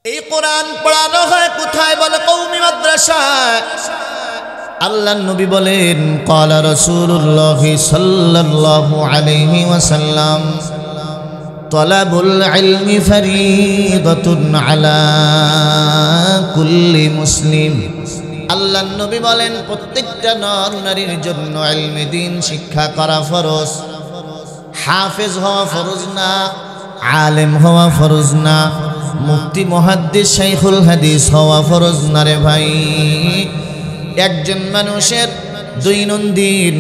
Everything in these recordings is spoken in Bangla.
এই কোরআন পড়ানো হয় কোথায় বলে? কওমি মাদ্রাসায়। আল্লাহর নবী বলেন, ক্বালা রাসূলুল্লাহ সাল্লাল্লাহু আলাইহি ওয়াসাল্লাম, তালাবুল ইলমি ফরিদাতুন আলা কুল্লি মুসলিম। আল্লাহর নবী বলেন, প্রত্যেকটা নর নারীর জন্য ইলমে দ্বীন শিক্ষা করা ফরজ। হাফেজ হওয়া ফরজ না, আলেম হওয়া ফরজ না, মুফতি মুহাদ্দিস শাইখুল হাদিস হওয়া ফরজ না রে ভাই। একজন মানুষের দৈনন্দিন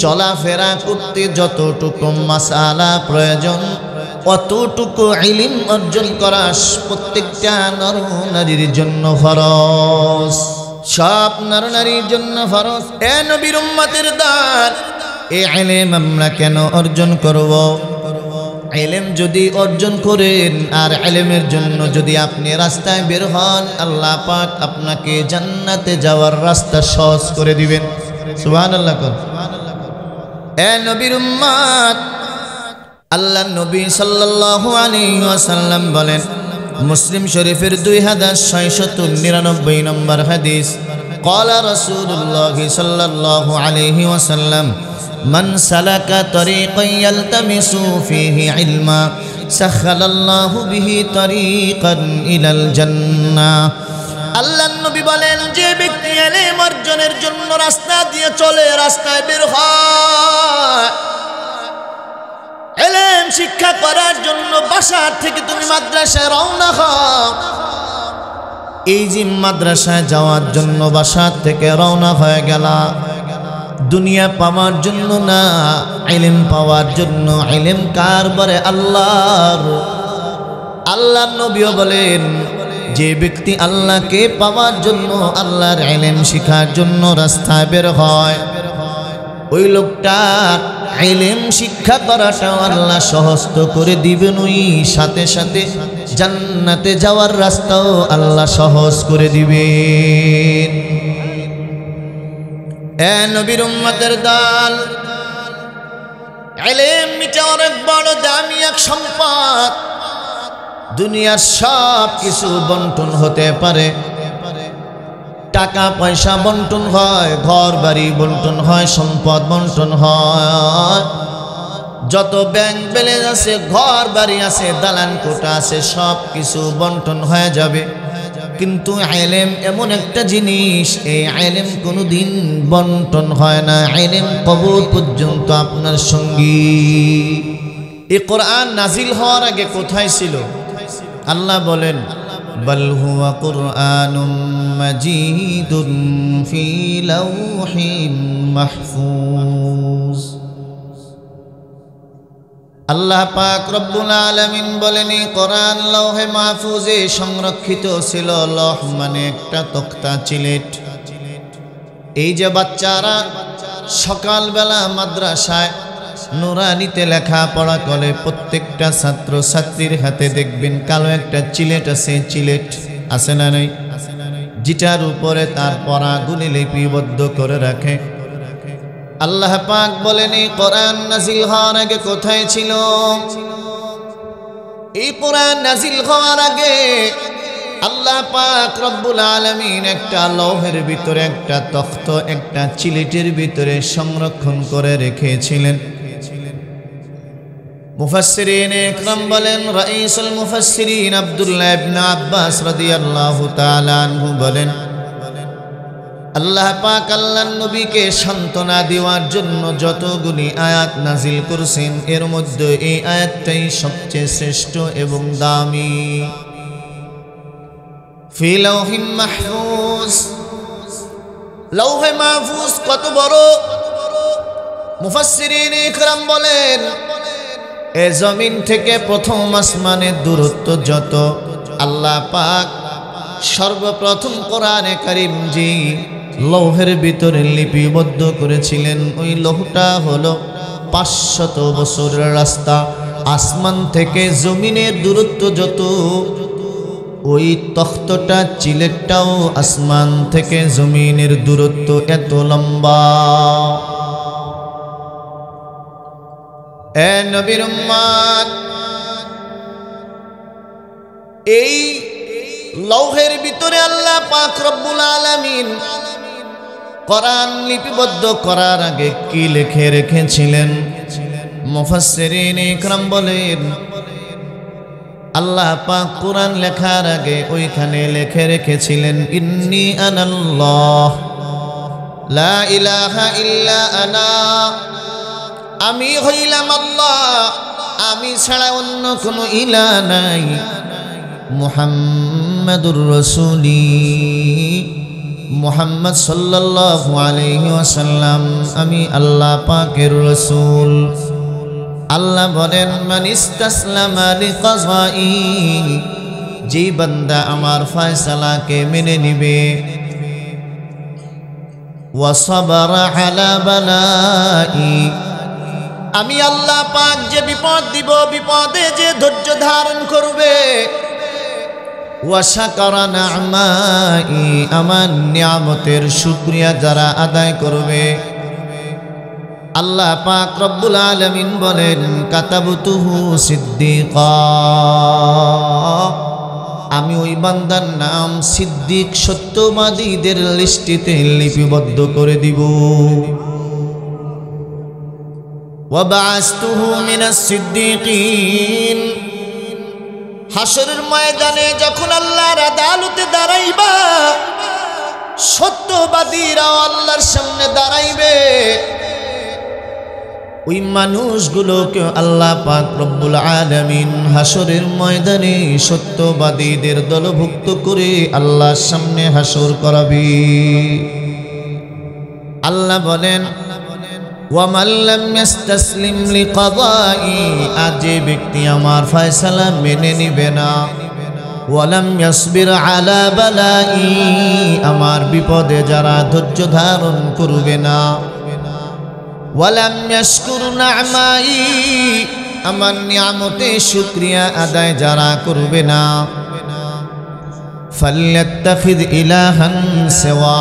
চলাফেরা করতে যতটুকু মাসআলা প্রয়োজন, অতটুকু ইলম অর্জন করা প্রত্যেকটা নর নারীর জন্য ফরজ। সব নর নারীর জন্য ফরজ। এ নবীর উম্মতের দান, এই ইলম আমরা কেন অর্জন করব? ইলম যদি অর্জন করেন আর ইলমের জন্য যদি আপনি রাস্তায় বের হন, আল্লাহ পাক আপনাকে জান্নাতে যাওয়ার রাস্তা সহজ করে দিবেন। সুবহানাল্লাহ। এ নবীর উম্মত, আল্লাহর নবী সাল্লাল্লাহু আলাইহি ওয়াসাল্লাম বলেন, মুসলিম শরীফের 2699 নম্বর হাদিস, ক্বালা রাসূলুল্লাহ সাল্লাল্লাহু আলাইহি ওয়াসাল্লাম, মান সালাকা তরিকান ইয়ালতামিসু ফীহি ইলমা সাখালাল্লাহু বিহি তরিকান ইলাল জান্নাহ। আল্লাহর নবী বলেন, যে ব্যক্তি ইলম অর্জনের জন্য রাস্তা দিয়ে চলে, রাস্তায় বের হয়, ইলম শিক্ষা করার জন্য বাসা থেকে তুমি মাদ্রাসায় রওনা হও, এই যে মাদ্রাসায় যাওয়ার জন্য বাসা থেকে রওনা হয়ে গেলা, দুনিয়া পাওয়ার জন্য না, ইলম পাওয়ার জন্য। ইলম কার বলে? আল্লাহর। আল্লাহর নবীও বলেন, যে ব্যক্তি আল্লাহকে পাওয়ার জন্য, আল্লাহর ইলম শিখার জন্য রাস্তায় বের হয়, ওই লোকটার ইলম শিক্ষা করাটাও আল্লাহ সহজ করে দিবেন, ওই সাথে সাথে জান্নাতে যাওয়ার রাস্তাও আল্লাহ সহজ করে দিবেন। এ নবীর উম্মতের দল, ইলম এটা অনেক বড় দামি এক সম্পদ। দুনিয়ার সব কিছু বন্টন হতে পারে, টাকা পয়সা বন্টন হয়, ঘর বাড়ি বন্টন হয়, সম্পদ বন্টন হয়, যত ব্যাংক ব্যালেন্স আছে, ঘর বাড়ি আছে, দালান কোঠা আছে, সব কিছু বন্টন হয়ে যাবে। কিন্তু ইলম এমন একটা জিনিস, এই ইলম কোনোদিন বন্টন হয় না। ইলম কবর পর্যন্ত আপনার সঙ্গী। এই কোরআন নাজিল হওয়ার আগে কোথায় ছিল? আল্লাহ বলেন, বাল হুয়া কুরআনুম মাজিদুন ফি লাওহিম মাহফুজ। আল্লাহ পাক রব্বুল আলামিন বলেন, এই কোরআন লৌহে মাহফুজে সংরক্ষিত ছিল। লৌহ মানে একটা তক্তা, চিলেট। এই যে বাচ্চারা সকালবেলা মাদ্রাসায় নুরানিতে লেখাপড়া করে, প্রত্যেকটা ছাত্র ছাত্রীর হাতে দেখবেন কালো একটা চিলেট আছে। চিলেট আছে না নাই? যেটার উপরে তার পড়াগুলি লিপিবদ্ধ করে রাখে। আল্লাহ পাক বলেন, এই কোরআন নাজিল হওয়ার আগে কোথায় ছিল? এই কোরআন নাজিল হওয়ার আগে আল্লাহ পাক রব্বুল আলামিন একটা লৌহের ভিতরে, একটা তখ্ত, একটা চিলেটের ভিতরে সংরক্ষণ করে রেখেছিলেন। মুফাসসিরিন ইকরাম বলেন, রাইসুল মুফাসসিরিন আব্দুল্লাহ ইবনে আব্বাস রাদিয়াল্লাহু তাআলা আনহু বলেন, আল্লাহ পাক আল্লাহর নবীকে সান্ত্বনা দেওয়ার জন্য যতগুলি আয়াত নাজিল করেছেন, এর মধ্যে এই আয়াতটাই সবচেয়ে শ্রেষ্ঠ এবং দামি। ফি লাওহিম মাহফুজ। লৌহে মাহফুজ কত বড়! মুফাসসিরিন ইকরাম বলেন, এ জমিন থেকে প্রথম আসমানের দূরত্ব যত, আল্লাহ পাক সর্বপ্রথম কোরআনে কারীম জি লৌহের ভিতরে লিপিবদ্ধ করেছিলেন, ওই লৌহটা হলো 500 বছরের রাস্তা। আসমান থেকে জমিনের দূরত্ব যত, ওই তখ্তটা, চিলেটটাও আসমান থেকে জমিনের দূরত্ব এত লম্বা। এ নবীর উম্মত, এই লৌহের ভিতরে আল্লাহ পাক রব্বুল আলামিন কোরআন লিপিবদ্ধ করার আগে কি লিখে রেখেছিলেন? মুফাসসিরিন ইকরাম বলেন আল্লাহ পাক কোরআন লেখার আগে ওইখানে লিখে রেখেছিলেন ইন্নী আনাল্লাহ লা ইলাহা ইল্লা আনা, আমি হইলাম আল্লাহ, আমি ছাড়া অন্য কোনো ইলাহ নাই। মুহাম্মাদুর রাসূলি, মুহাম্মদ সাল্লাল্লাহু আলাইহি ওয়াসাল্লাম আমি আল্লাহ পাকের রাসূল। আল্লাহ বলেন মান ইসতাসলামা লিকাযাই, যে বান্দা আমার ফয়সালাকে মেনে নিবে, ওয়া সাবারা আলা বালাই, আমি আল্লাহ পাক যে বিপদ দিব বিপদে যে ধৈর্য ধারণ করবে, ওয়া শাকারা নি'মাই, আমার নিয়ামতের শুকরিয়া যারা আদায় করবে, আল্লাহ পাক রব্বুল আলামিন বলেন কাতাবতুহু সিদ্দিকা, আমি ওই বান্দার নাম সিদ্দিক সত্যবাদীদের লিস্টিতে লিপিবদ্ধ করে দিব। ওয়া বাআসতুহু মিনাস সিদ্দিকিন, হাসরের ময়দানে যখন আল্লাহর আদালতে দাঁড়াইবা, সত্যবাদীরা আল্লাহর সামনে দাঁড়াইবে, ওই মানুষগুলোকে আল্লাহ পাক রব্বুল আলামিন হাসরের ময়দানে সত্যবাদীদের দলভুক্ত করে আল্লাহর সামনে হাসর করাবে। আল্লাহ বলেন ওয়ামান লাম ইস্তাসলিম লিকাযাই, আজ যে ব্যক্তি আমার ফয়সালা মেনে নিবে না, ওয়ালাম ইয়াসবির আলা বালাই, আমার বিপদে যারা ধৈর্য ধারণ করবে না, ওয়ালাম ইয়াশকুর নি'মাই, আমার নিয়ামতে শুকরিয়া আদায় যারা করবে না, ফাল্যাত্তাখিয ইলাহান সিওয়া,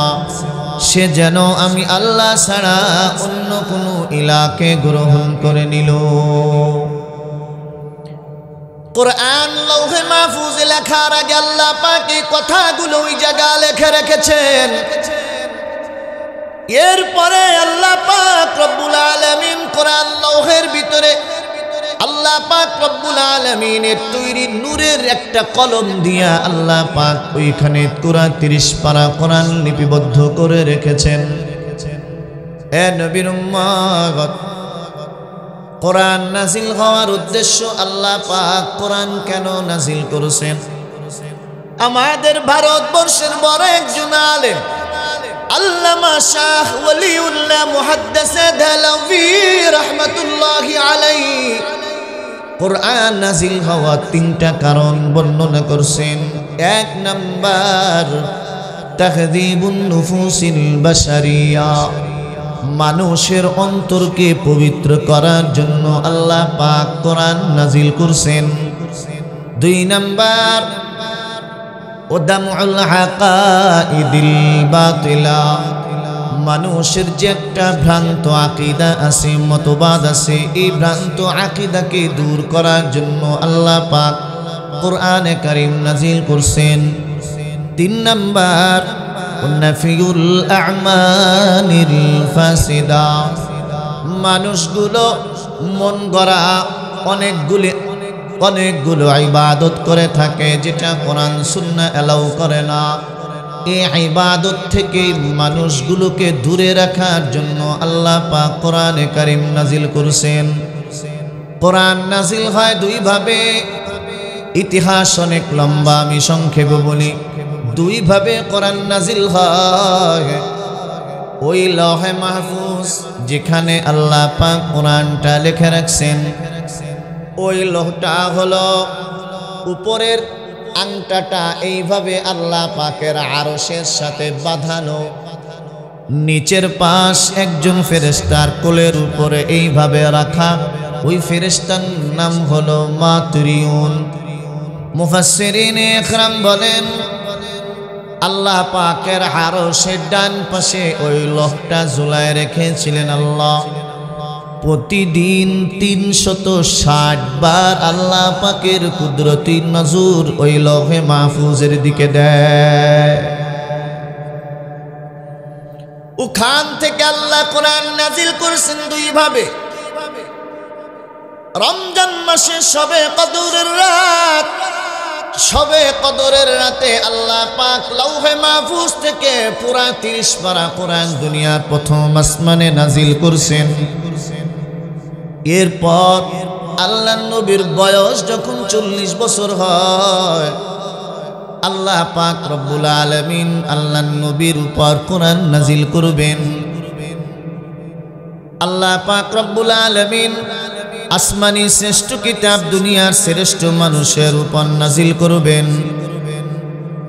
সে যেন আমি আল্লাহ ছাড়া অন্য কোনো ইলাহকে গ্রহণ করে নিল। কোরআন লৌহে মাহফুজে লেখার আগে আল্লাহ পাক এই কথাগুলো ওই জায়গায় লিখে রেখেছেন। এরপরে আল্লাহ পাক রব্বুল আলামিন কোরআন লৌহের ভিতরে আল্লাহ পাক রব্বুল আলামিনের তৈরি নূরের একটা কলম দিয়া আল্লাহ পাক ওইখানে 30 পারা কোরআন লিপিবদ্ধ করে রেখেছেন। এ নবীর উম্মত, কোরআন নাজিল হওয়ার উদ্দেশ্য আল্লাহ পাক কোরআন কেন নাজিল করেছেন? আমাদের ভারতবর্ষের বড় একজন আলেম আল্লামা শাহ ওয়ালিউল্লাহ মুহাদ্দিস দেহলভী রাহমাতুল্লাহি আলাইহি কোরআন নাজিল হওয়া 3টা কারণ বর্ণনা করছেন। 1 নাম্বার তাহযীবুন নুফুসিল বাশারিয়া, মানুষের অন্তরকে পবিত্র করার জন্য আল্লাহ পাক কোরআন নাজিল করছেন। 2 নাম্বার ওদামুল হাকাইদিল বাতিলা, মানুষের যে একটা ভ্রান্ত আকীদা আছে, মতবাদ আছে, এই ভ্রান্ত আকীদাকে দূর করার জন্য আল্লাহ পাক কোরআনে কারীম নাজিল করছেন। 3 নাম্বার নাফিউল আমানিল ফাসিদা, মানুষগুলো মন গড়া অনেকগুলো ইবাদত করে থাকে যেটা কোরআন সুন্নাহ এলাও করে না। এই ইবাদত থেকে মানুষগুলোকে দূরে রাখার জন্য আল্লাহ পাক কোরআনে কারীম নাজিল করেছেন। কোরআন নাজিল হয় 2 ভাবে, ইতিহাস অনেক লম্বা, আমি সংক্ষেপে বলি। 2 ভাবে কোরআন নাজিল হয়। ওই লৌহে মাহফুজ যেখানে আল্লাহ পাক কোরআনটা লিখে রাখছেন, ওই লৌহটা হলো উপরের আংটাটা এইভাবে আল্লাহ পাকের আরশের সাথে বাঁধানো, নিচের পাশ একজন ফেরেশতার কোলের উপরে এইভাবে রাখা। ওই ফেরেশতার নাম হলো মাতুরিউন। মুফাসসিরিন ইকরাম বলেন আল্লাহ পাকের আরশের ডান পাশে ওই লৌহটা ঝুলায় রেখেছিলেন আল্লাহ। প্রতিদিন 360 বার আল্লাহ পাকের কুদরতি নজর ওই লৌহে মাহফুজের দিকে দেয়। ওখান থেকে আল্লাহ কোরআন নাজিল করেছেন দুই ভাবে। রমজান মাসে শবে কদরের রাত, শবে কদরের রাতে আল্লাহ পাক লৌহে মাহফুজ থেকে পুরা 30 পারা কোরআন দুনিয়ার প্রথম আসমানে নাজিল করেছেন। এরপর আল্লাহ নবীর বয়স যখন 40 বছর হয়, আল্লাহ পাক রব্বুল আলামিন আল্লাহ নবীর উপর কোরআন নাজিল করবেন। আল্লাহ পাক রব্বুল আলামিন আসমানি শ্রেষ্ঠ কিতাব দুনিয়ার শ্রেষ্ঠ মানুষের উপর নাজিল করবেন।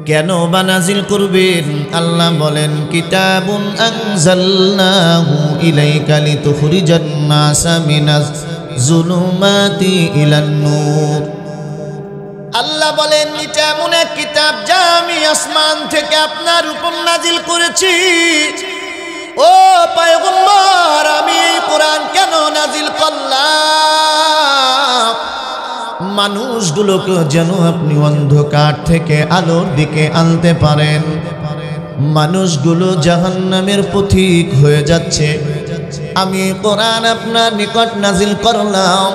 কেন বা নাজিল করবেন? আল্লাহ বলেন, কিতাবুন আনজালনাহু ইলাইকা লিতুখরিজান নাসা মিনাজ যুলুমাতি ইলান নূর। আল্লাহ বলেন, এটা এমন এক কিতাব যা আমি আসমান থেকে আপনার উপর নাজিল করেছি। ও পয়গম্বর, আমি এই কোরআন কেন নাজিল করলাম? মানুষগুলোকে যেন আপনি অন্ধকার থেকে আলোর দিকে আনতে পারেন। মানুষগুলো জাহান্নামের পথিক হয়ে যাচ্ছে, আমি কোরআন আপনার নিকট নাজিল করলাম।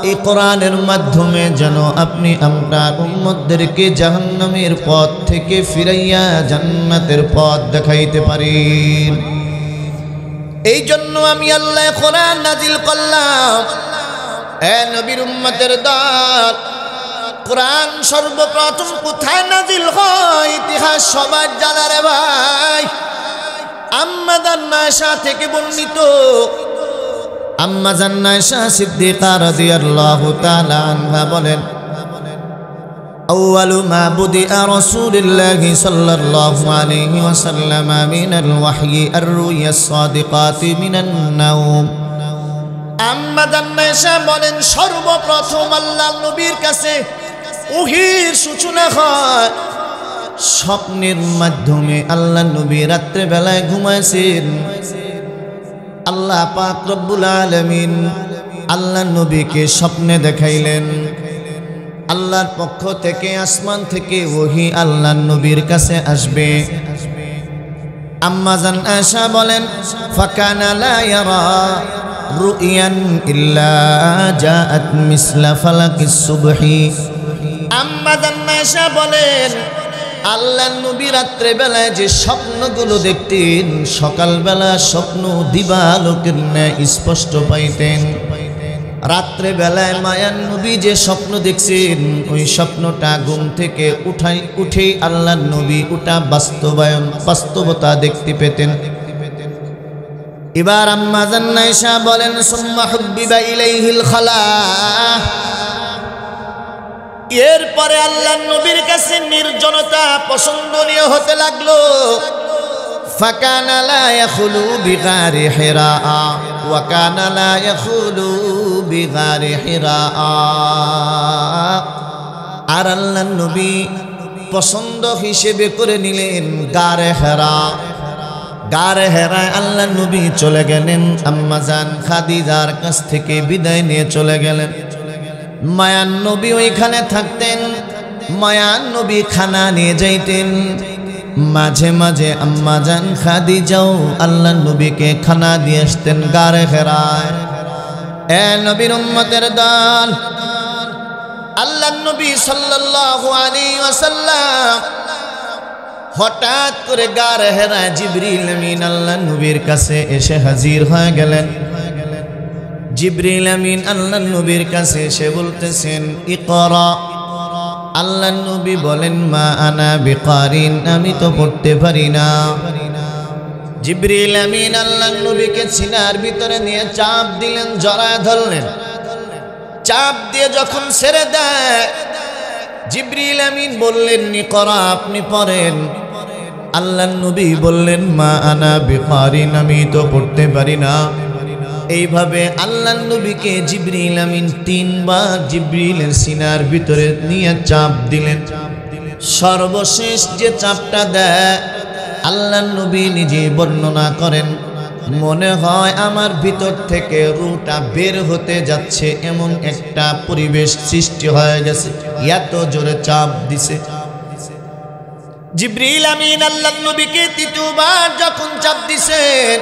এই কোরআনের মাধ্যমে যেন আপনি আপনার উম্মতদেরকে জাহান্নামের পথ থেকে ফিরাইয়া জান্নাতের পথ দেখাইতে পারেন। এই জন্য আমি আল্লাহ কোরআন নাজিল করলাম। এ নবীর উম্মতের দল, কোরআন সর্বপ্রথম কোথায় নাজিল হয় ইতিহাস সবার জানা রে ভাই। আম্মা জান আয়েশা থেকে বর্ণিত, আম্মা জান আয়েশা সিদ্দিকা রাদিয়াল্লাহু তাআলা আনহা বলেন, আউয়ালু মা বুদিআ রাসূলুল্লাহি সাল্লাল্লাহু আলাইহি ওয়াসাল্লাম মিনাল ওয়াহয়ি আর-রুয়াস সাদিকাতি মিনান নাওম। আম্মা জান আয়েশা বলেন, সর্বপ্রথম আল্লাহ নবীর কাছে ওহীর সূচনা হয় স্বপ্নের মাধ্যমে। আল্লাহ নবী রাত্রে বেলায় ঘুমাইছেন। আল্লাহ পাক রব্বুল আলামিন আল্লাহ নবীকে স্বপ্নে দেখাইলেন। আল্লাহর পক্ষ থেকে আসমান থেকে ওহী আল্লাহ নবীর কাছে আসবে। আম্মা জান আয়েশা বলেন, ফাকানা লা ইয়ারা রুয়ান ইল্লা জাআত মিসলা ফালাকিস সুবহি। আম্মা জান আয়েশা বলেন, আল্লাহ নবী রাত্রে বেলায় যে স্বপ্নগুলো দেখতেন, সকালবেলা স্বপ্ন দিবালোকের ন্যায় স্পষ্ট পাইতেন। রাত্রে বেলায় মায়ান নবী যে স্বপ্ন দেখছেন, ওই স্বপ্নটা ঘুম থেকে উঠেই আল্লাহ নবী ওটা বাস্তবতা দেখতে পেতেন। এবার আম্মা জান আয়েশা বলেন, সুম্মা হুব্বিবা ইলাইহিল খালা। এরপরে আল্লাহ নবীর কাছে নির্জনতা পছন্দনীয় হতে লাগলো। ফাকানা লা ইয়াখলু বিগারি হিরা ওয়া কানা লা ইয়াখলু বিগারি হিরা। আর আল্লাহ নবী পছন্দ হিসেবে করে নিলেন গারে হেরা। গারে হেরায় আল্লাহ নবী চলে গেলেন। আম্মা জান খাদিজার কাছ থেকে বিদায় নিয়ে চলে গেলেন। মায়ান নবী ওইখানে থাকতেন। মায়ান নবী খানা নিয়ে যাইতেন। মাঝে মাঝে আম্মা জান খাদিজাও আল্লাহ নবীকে খানা দিয়ে আসতেন গারে হেরায়। এ নবীর উম্মতের দল, আল্লাহ নবী সাল্লাল্লাহু আলাইহি ওয়াসাল্লাম হঠাৎ করে গারে হেরায় জিবরিল আমিন আল্লাহ নবীর কাছে এসে হাজির হয়ে গেলেন। জিবরিল আমিন আল্লাহ নবীর কাছে এসে বলতেছেন, ইকরা। আল্লাহ নবী বলেন, মা আনা বিকারিন, আমি তো পড়তে পারি না। জিবরিল আমিন আল্লাহ নবীকে সিনার ভিতরে নিয়ে চাপ দিলেন, জড়ায় ধরলেন। চাপ দিয়ে যখন ছেড়ে দেয়, জিবরিল আমিন বললেন, ইকরা, আপনি পড়েন। আল্লাহ নবী বললেন, মা আনা বিকারিন, আমি তো পড়তে পারি না। এইভাবে আল্লাহ নবীকে জিবরিল আমিন 3 বার জিবরিলের সিনার ভিতরে নিয়ে চাপ দিলেন। সর্বশেষ যে চাপটা দেয়, আল্লাহ নবী নিজে বর্ণনা করেন, মনে হয় আমার ভিতর থেকে রূহটা বের হতে যাচ্ছে, এমন একটা পরিবেশ সৃষ্টি হয়ে গেছে, এত জোরে চাপ দিছে। জিবরিল আমিন আল্লাহর নবীকে তৃতীয়বার যখন চাপ দিছেন,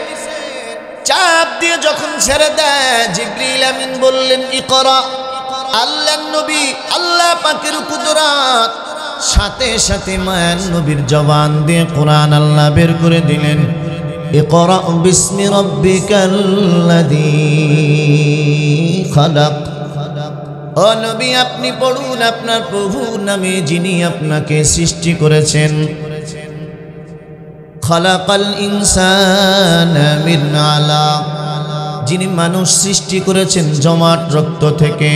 চাপ দিয়ে যখন ছেড়ে দেয়, জিবরিল আমিন বললেন ইকরা। আল্লাহর নবী আল্লাহ পাকের কুদরত, সাথে সাথে মায়ের নবীর জবান দিয়ে কোরআন আল্লাহ বের করে দিলেন, ইকরা বিসমি রাব্বিকাল্লাযী খালাক। ও নবী আপনি পড়ুন আপনার প্রভুর নামে যিনি আপনাকে সৃষ্টি করেছেন। খালাকাল ইনসানা মিন আলাক, যিনি মানুষ সৃষ্টি করেছেন জমাট রক্ত থেকে।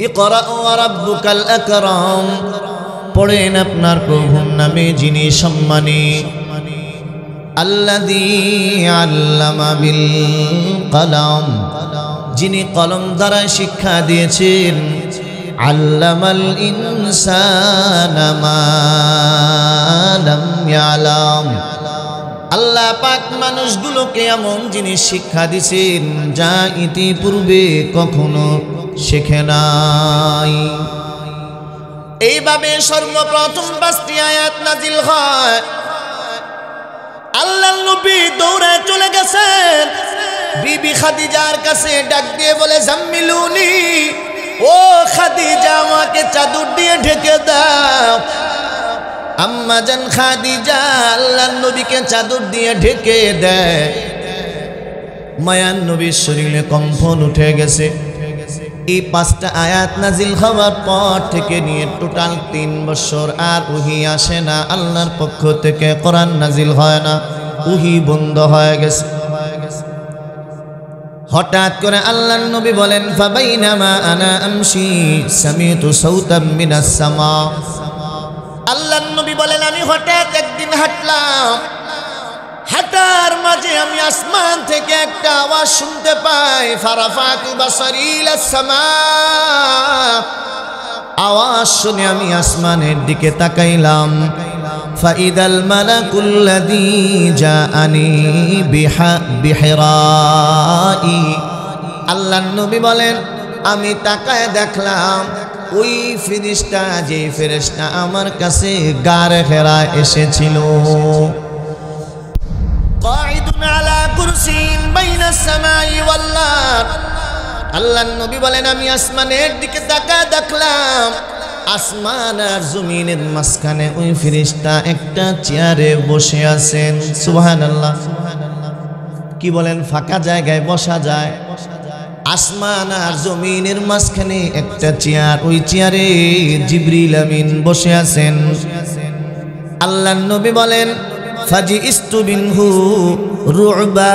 ইকরা ওয়া রাব্বুকাল আকরাম, পড়েন আপনার প্রভুর নামে যিনি সম্মানী। আল্লাযী আল্লামা বিল কলম, যিনি কলম দ্বারা শিক্ষা দিয়েছেন। আল্লামাল ইনসানা মা লাম ইয়ালাম, আল্লাহ পাক মানুষগুলোকে এমন জিনিস শিক্ষা দিয়েছেন যা ইতিপূর্বে কখনো শেখে নাই। এইভাবে সর্বপ্রথম 5টি আয়াত নাজিল হয়। আল্লাহর নবী দৌড়ে চলে গেছেন বিবি খাদিজার কাছে, ডাক দিয়ে বলে জাম্মিলুনি, ও খাদিজা আমাকে চাদর দিয়ে ঢেকে দাও। আম্মা জান খাদিজা আল্লাহর নবীকে চাদর দিয়ে ঢেকে দেয়। মায়ার নবীর শরীরে কম্পন উঠে গেছে। এই 5টা আয়াত নাজিল হওয়ার পর থেকে নিয়ে টোটাল 3 বছর আর ওহী আসে না, আল্লাহর পক্ষ থেকে কোরআন নাজিল হয় না, ওহী বন্ধ হয়ে গেছে। হঠাৎ করে আল্লাহর নবী বলেন ফাবাইনামা আনা আমশি সামিতু সাউতাম মিনাস সামা। আল্লাহর নবী বলেন আমি হঠাৎ একদিন হাঁটলাম, হাঁটার মাঝে আমি আসমান থেকে একটা আওয়াজ শুনতে পাই। ফারাফাতু বাসারি ইলাস সামা, আওয়াজ শুনে আমি আসমানের দিকে তাকাইলাম। ফাইদাল মালাকুল্লাযী জাআনি বিহিরাই, আল্লাহর নবী বলেন আমি তাকায় দেখলাম ওই ফেরেশতা, যে ফেরেশতা আমার কাছে গার হেরায় এসেছিল। কাঈদুন আলা কুরসিন বাইনাস সামাই ওয়াল আরদ, আল্লাহর নবী বলেন আমি আসমানের দিকে তাকায় দেখলাম আসমান আর জমিনের মাঝখানে ওই ফেরেশতা একটা চেয়ারে বসে আছেন। সুবহানাল্লাহ, কি বলেন, ফাঁকা জায়গায় বসা যায়। আসমান আর জমিনের মাঝখানে একটা চেয়ার, ওই চেয়ারে জিবরিল আমিন বসে আছেন। আল্লাহর নবী বলেন ফাজিইস্তু বিনহু রুবা,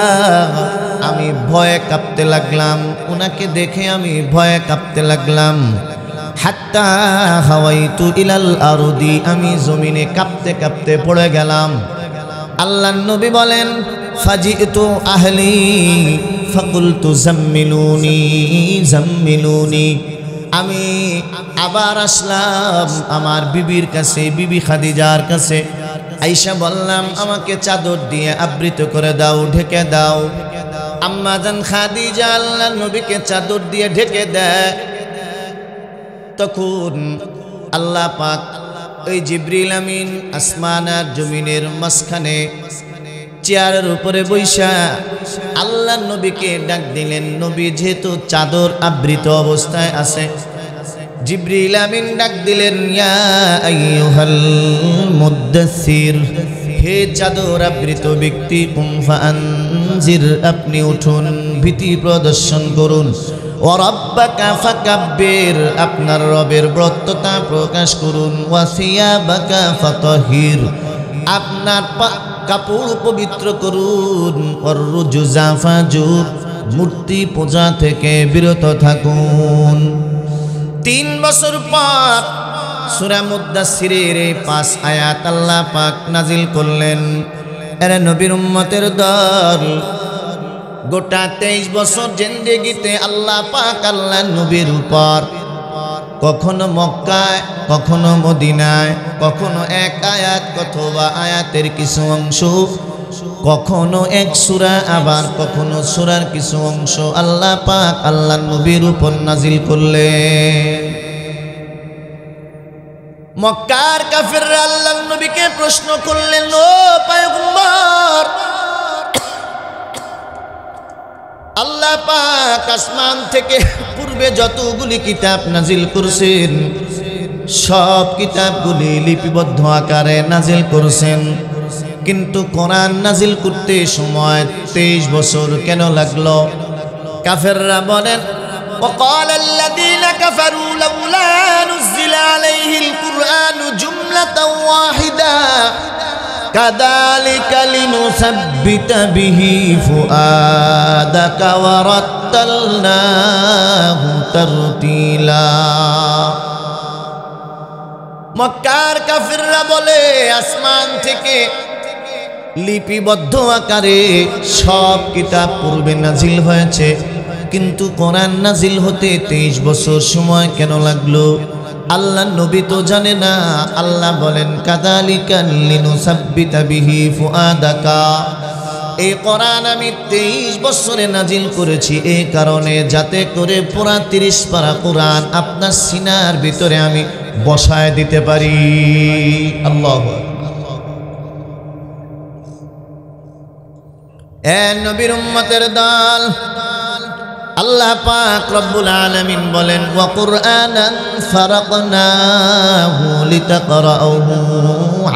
আমি ভয়ে কাঁপতে লাগলাম, ওনাকে দেখে আমি ভয়ে কাঁপতে লাগলাম। হাত্তা হাওয়াইতু ইলাল আরদি, আমি জমিনে কাঁপতে কাঁপতে পড়ে গেলাম। আল্লাহর নবী বলেন ফাজিতু আহলি ফাকুলতু জাম্মিলুনি জাম্মিলুনি, আমি আবার আসলাম আমার বিবির কাছে, বিবি খাদিজার কাছে। আয়েশা বললাম আমাকে চাদর দিয়ে আবৃত করে দাও, ঢেকে দাও। আম্মা জান খাদিজা আল্লাহর নবীকে চাদর দিয়ে ঢেকে দেয়। তখন আল্লাহ পাক ওই জিবরিল আমিন আসমান আর জমিনের মাঝখানে চেয়ারের উপরে বৈশা আল্লাহর নবীকে ডাক দিলেন। নবী যেহেতু চাদর আবৃত অবস্থায় আছে, জিবরিল আমিন ডাক দিলেন ইয়া আইয়ুহাল মুদ্দাসসির, হে চাদর আবৃত ব্যক্তি, কুম ফাআনজির, আপনি উঠুন, ভীতি প্রদর্শন করুন। ওয়া রাব্বাকা ফাকাব্বির, আপনার রবের ব্রততা প্রকাশ করুন। ওয়া সিয়াবাকা ফাতাহির, আপনার কাপড় পবিত্র করুন। ওয়ার রুজুজা ফাজুর, মূর্তি পূজা থেকে বিরত থাকুন। 3 বছর পর সূরা মুদ্দাসসিরের এই 5 আয়াত আল্লাহ পাক নাজিল করলেন। এরা নবীর উম্মতের দল, গোটা 23 বছর জিন্দেগিতে আল্লাহ পাক আল্লাহ নবীর উপর কখনো মক্কায়, কখনো মদিনায়, কখনো এক আয়াত অথবা আয়াতের কিছু অংশ, কখনো এক সূরা আবার কখনো সূরার কিছু অংশ আল্লাহ পাক আল্লাহর নবীর উপর নাজিল করলেন। মক্কার কাফিররা আল্লাহর নবীকে প্রশ্ন করলেন, ও পয়গম্বর, আল্লাহ পাক আসমান থেকে পূর্বে যতগুলি কিতাব নাজিল করেছেন সব কিতাবগুলি লিপিবদ্ধ আকারে নাজিল করেছেন, কিন্তু কোরআন নাজিল করতে সময় 23 বছর কেন লাগলো? কাফেররা বলেন, وقال الذين كفروا لولا نزل عليه القرآن جملة واحدة كذلك لنثبت به فؤادك ورتلناه ترتيلا। মক্কার কাফিররা বলে, আসমান থেকে লিপিবদ্ধ আকারে সব কিতাব পূর্বে নাজিল হয়েছে, কিন্তু কোরআন নাজিল হতে 23 বছর সময় কেন লাগলো? আল্লাহ নবী তো জানে না। আল্লাহ বলেন, কাযালিকা লিনুসাব্বিতা বিহি ফুআদাকা, এই কোরআন আমি 23 বছরে নাজিল করেছি এই কারণে, যাতে করে পুরা 30 পারা কোরআন আপনার সিনার ভিতরে আমি বসায় দিতে পারি। আল্লাহু এ নবীর উম্মতের দল, আল্লাহ পাক রব্বুল আলামিন বলেন, ওয়া কুরআনান ফারাকনাহু লিতাকরাউহু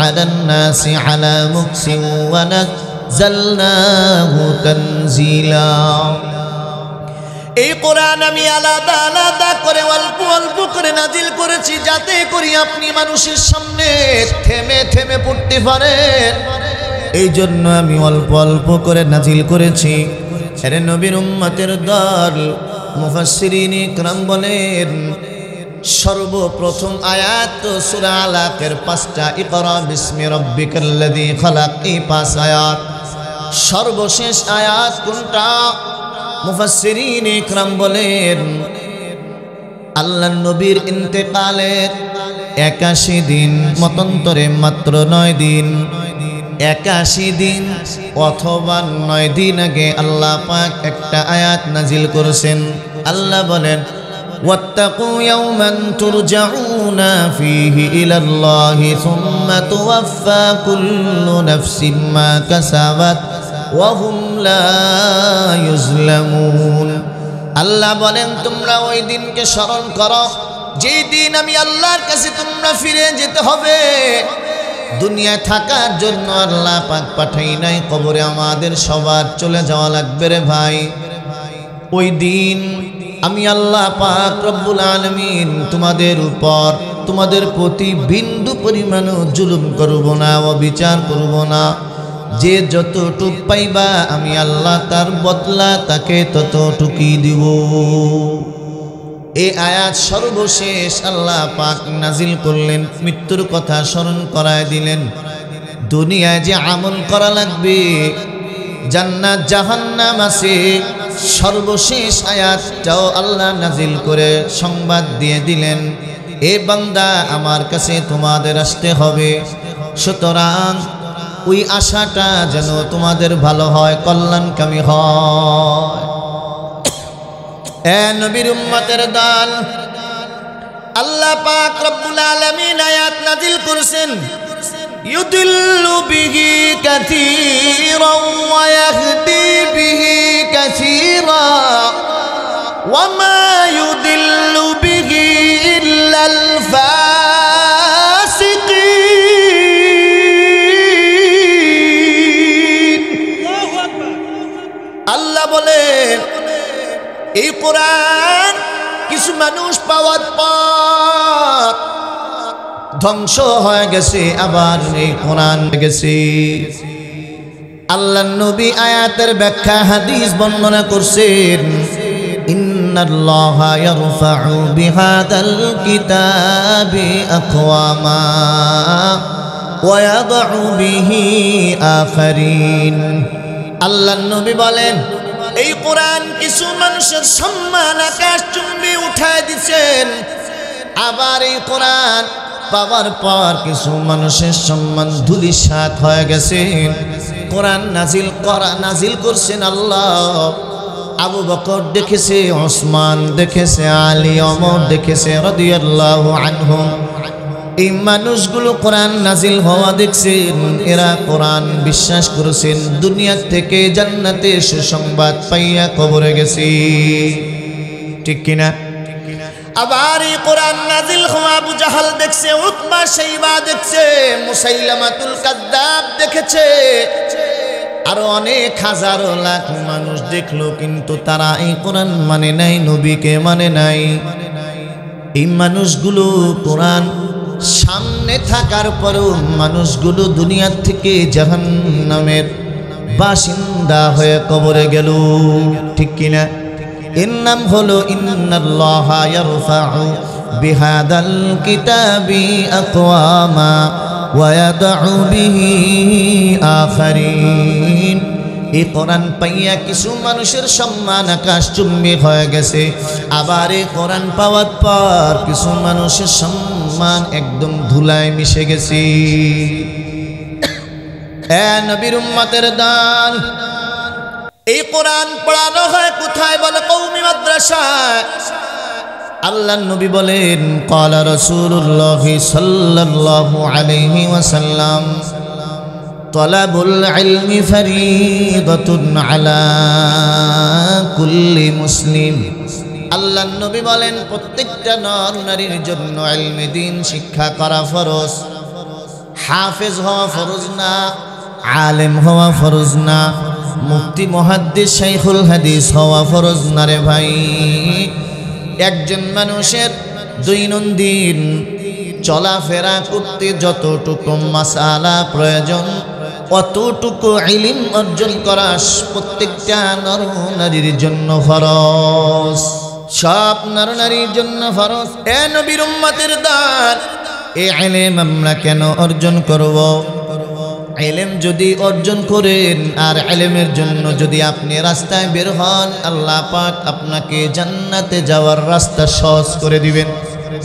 আলান নাসি আলা মুকসিন ওয়া নাযালনাহু তানজিলা। এই কোরআন আমি আলাদা আলাদা করে অল্প অল্প করে নাজিল করেছি, যাতে করে আপনি মানুষের সামনে থেমে থেমে পড়তে পারেন। এই জন্য আমি অল্প অল্প করে নাজিল করেছি। আরে নবীর উম্মতের দল, মুফাসসিরিন ইকরাম বলেন, সর্বপ্রথম আয়াত তো সূরা আলাকের 5টা, ইকরা বিসমি রাব্বিকাল্লাযী খালাক, এই 5 আয়াত। সর্বশেষ আয়াত কোনটা? মুফাসসিরিন ইকরাম বলেন, আল্লাহর নবীর ইন্তেকালের 81 দিন মতান্তরে মাত্র 9 দিন, 81 দিন অথবা 9 দিন আগে আল্লাহ পাক একটা আয়াত নাজিল করেছেন। আল্লাহ বলেন, ওয়াত্তাকু ইয়াওমান তুরজাউনা ফীহি ইলাল্লাহি সুম্মা তুওয়াফফা কুল্লু নাফসিন মা কাসাবাত ওয়া হুম লা ইউজলামুন। আল্লাহ বলেন, তোমরা ওই দিনকে স্মরণ করো যেই দিন আমি আল্লাহর কাছে তোমরা ফিরে যেতে হবে। দুনিয়ায় থাকার জন্য আল্লাহ পাক পাঠাই নাই, কবরে আমাদের সবার চলে যাওয়া লাগবে রে ভাই। ওই দিন আমি আল্লাহ পাক রব্বুল আলামিন তোমাদের উপর, তোমাদের প্রতি বিন্দু পরিমাণও জুলুম করব না, অবিচার করব না। যে যতটুক পাইবা আমি আল্লাহ তার বদলা তাকে ততটুকুই দিব। এই আয়াত সর্বশেষ আল্লাহ পাক নাজিল করলেন, মৃত্যুর কথা স্মরণ করায় দিলেন। দুনিয়ায় যে আমল করা লাগবে, জান্নাত জাহান্নাম আছে, সর্বশেষ আয়াতটাও আল্লাহ নাজিল করে সংবাদ দিয়ে দিলেন, এ বান্দা আমার কাছে তোমাদের আসতে হবে। সুতরাং ওই আশাটা যেন তোমাদের ভালো হয়, কল্যাণকামী হয়। এ নবীর উম্মতের দল, আল্লাহ পাক রব্বুল আলামিন আয়াত নাজিল করেছেন, ইউদিল্লু বিহি কাসীরান ওয়া ইয়াহদি বিহি কাসীরা ওয়া মা ইউদিল্লু বিহি ইল্লাল ফাসিকিন। আল্লাহ বলেন, এই কোরআন কিছু মানুষ পাওয়ার পর ধ্বংস হয়ে গেছে, আবার এই কোরআন গেছে। আল্লাহর নবী আয়াতের ব্যাখ্যা হাদিস বর্ণনা করছেন, ইন্নাল্লাহা ইয়ারফাউ বিহাদাল কিতাবি আকওয়ামা ওয়া ইয়াদউ বিহি আখারিন। আল্লাহর নবী বলেন, এই কোরআন কিছু মানুষের সম্মান আকাশ চুম্বি উঠায় দিচ্ছেন, আবার এই কোরআন পাওয়ার পর কিছু মানুষের সম্মান ধূলিসাৎ হয়ে গেছে। কোরআন নাজিল করছেন আল্লাহ। আবু বকর দেখেছে, ওসমান দেখেছে, আলী, ওমর দেখেছে রাদিয়াল্লাহু আনহুম। এই মানুষগুলো কোরআন নাজিল হওয়া দেখছেন, এরা কোরআন বিশ্বাস করেছেন, দুনিয়া থেকে জান্নাতে সুসংবাদ পাইয়া কবরে গেছে। ঠিক কিনা? আবার এই কোরআন নাজিল হওয়া আবু জাহাল দেখছে, উতবা শাইবা দেখছে, মুসাইলামাতুল কাযযাব দেখেছে, আরো অনেক হাজারো লাখ মানুষ দেখলো, কিন্তু তারা এই কোরআন মানে নাই, নবীকে মানে নাই। এই মানুষগুলো কোরআন সামনে থাকার পরেও মানুষগুলো দুনিয়া থেকে জাহান্নামের বাসিন্দা হয়ে কবরে গেল। ঠিক কিনা? এর নাম হলো ইন্নাল্লাহা ইয়ারফাউ বিহাদাল কিতাবি আকওয়ামা ওয়া ইয়াদউ বিহি আখারিন। এই কোরআন পাইয়া কিছু মানুষের সম্মান আকাশচুম্বী হয়ে গেছে, আবার এই কোরআন পাওয়ার পর কিছু মানুষের সম্মান একদম ধুলায় মিশে গেছে। নবীর উম্মতের দল, এই কোরআন পড়ানো হয় কোথায়? বলে কওমি মাদ্রাসায়। আল্লাহর নবী বলেন, ক্বালা রাসূলুল্লাহ সাল্লাল্লাহু আলাইহি ওয়াসাল্লাম, তলাবুল ইলমি ফরিদাতুন আলা কুল্লি মুসলিম। আল্লাহর নবী বলেন, প্রত্যেকটা নর নারীর জন্য ইলমে দ্বীন শিক্ষা করা ফরজ। হাফেজ হওয়া ফরজ না, আলেম হওয়া ফরজ না, মুফতি মুহাদ্দিস শাইখুল হাদিস হওয়া ফরজ না রে ভাই। একজন মানুষের দৈনন্দিন চলাফেরা করতে যতটুকু মাসালা প্রয়োজন, অতটুকু ইলম অর্জন করা প্রত্যেকটা নর নারীর জন্য ফরজ। সব নর নারীর জন্য ফরজ। এ নবীর উম্মতের দল, এই ইলম আমরা কেন অর্জন করব? ইলম যদি অর্জন করেন আর ইলমের জন্য যদি আপনি রাস্তায় বের হন, আল্লাহ পাক আপনাকে জান্নাতে যাওয়ার রাস্তা সহজ করে দিবেন।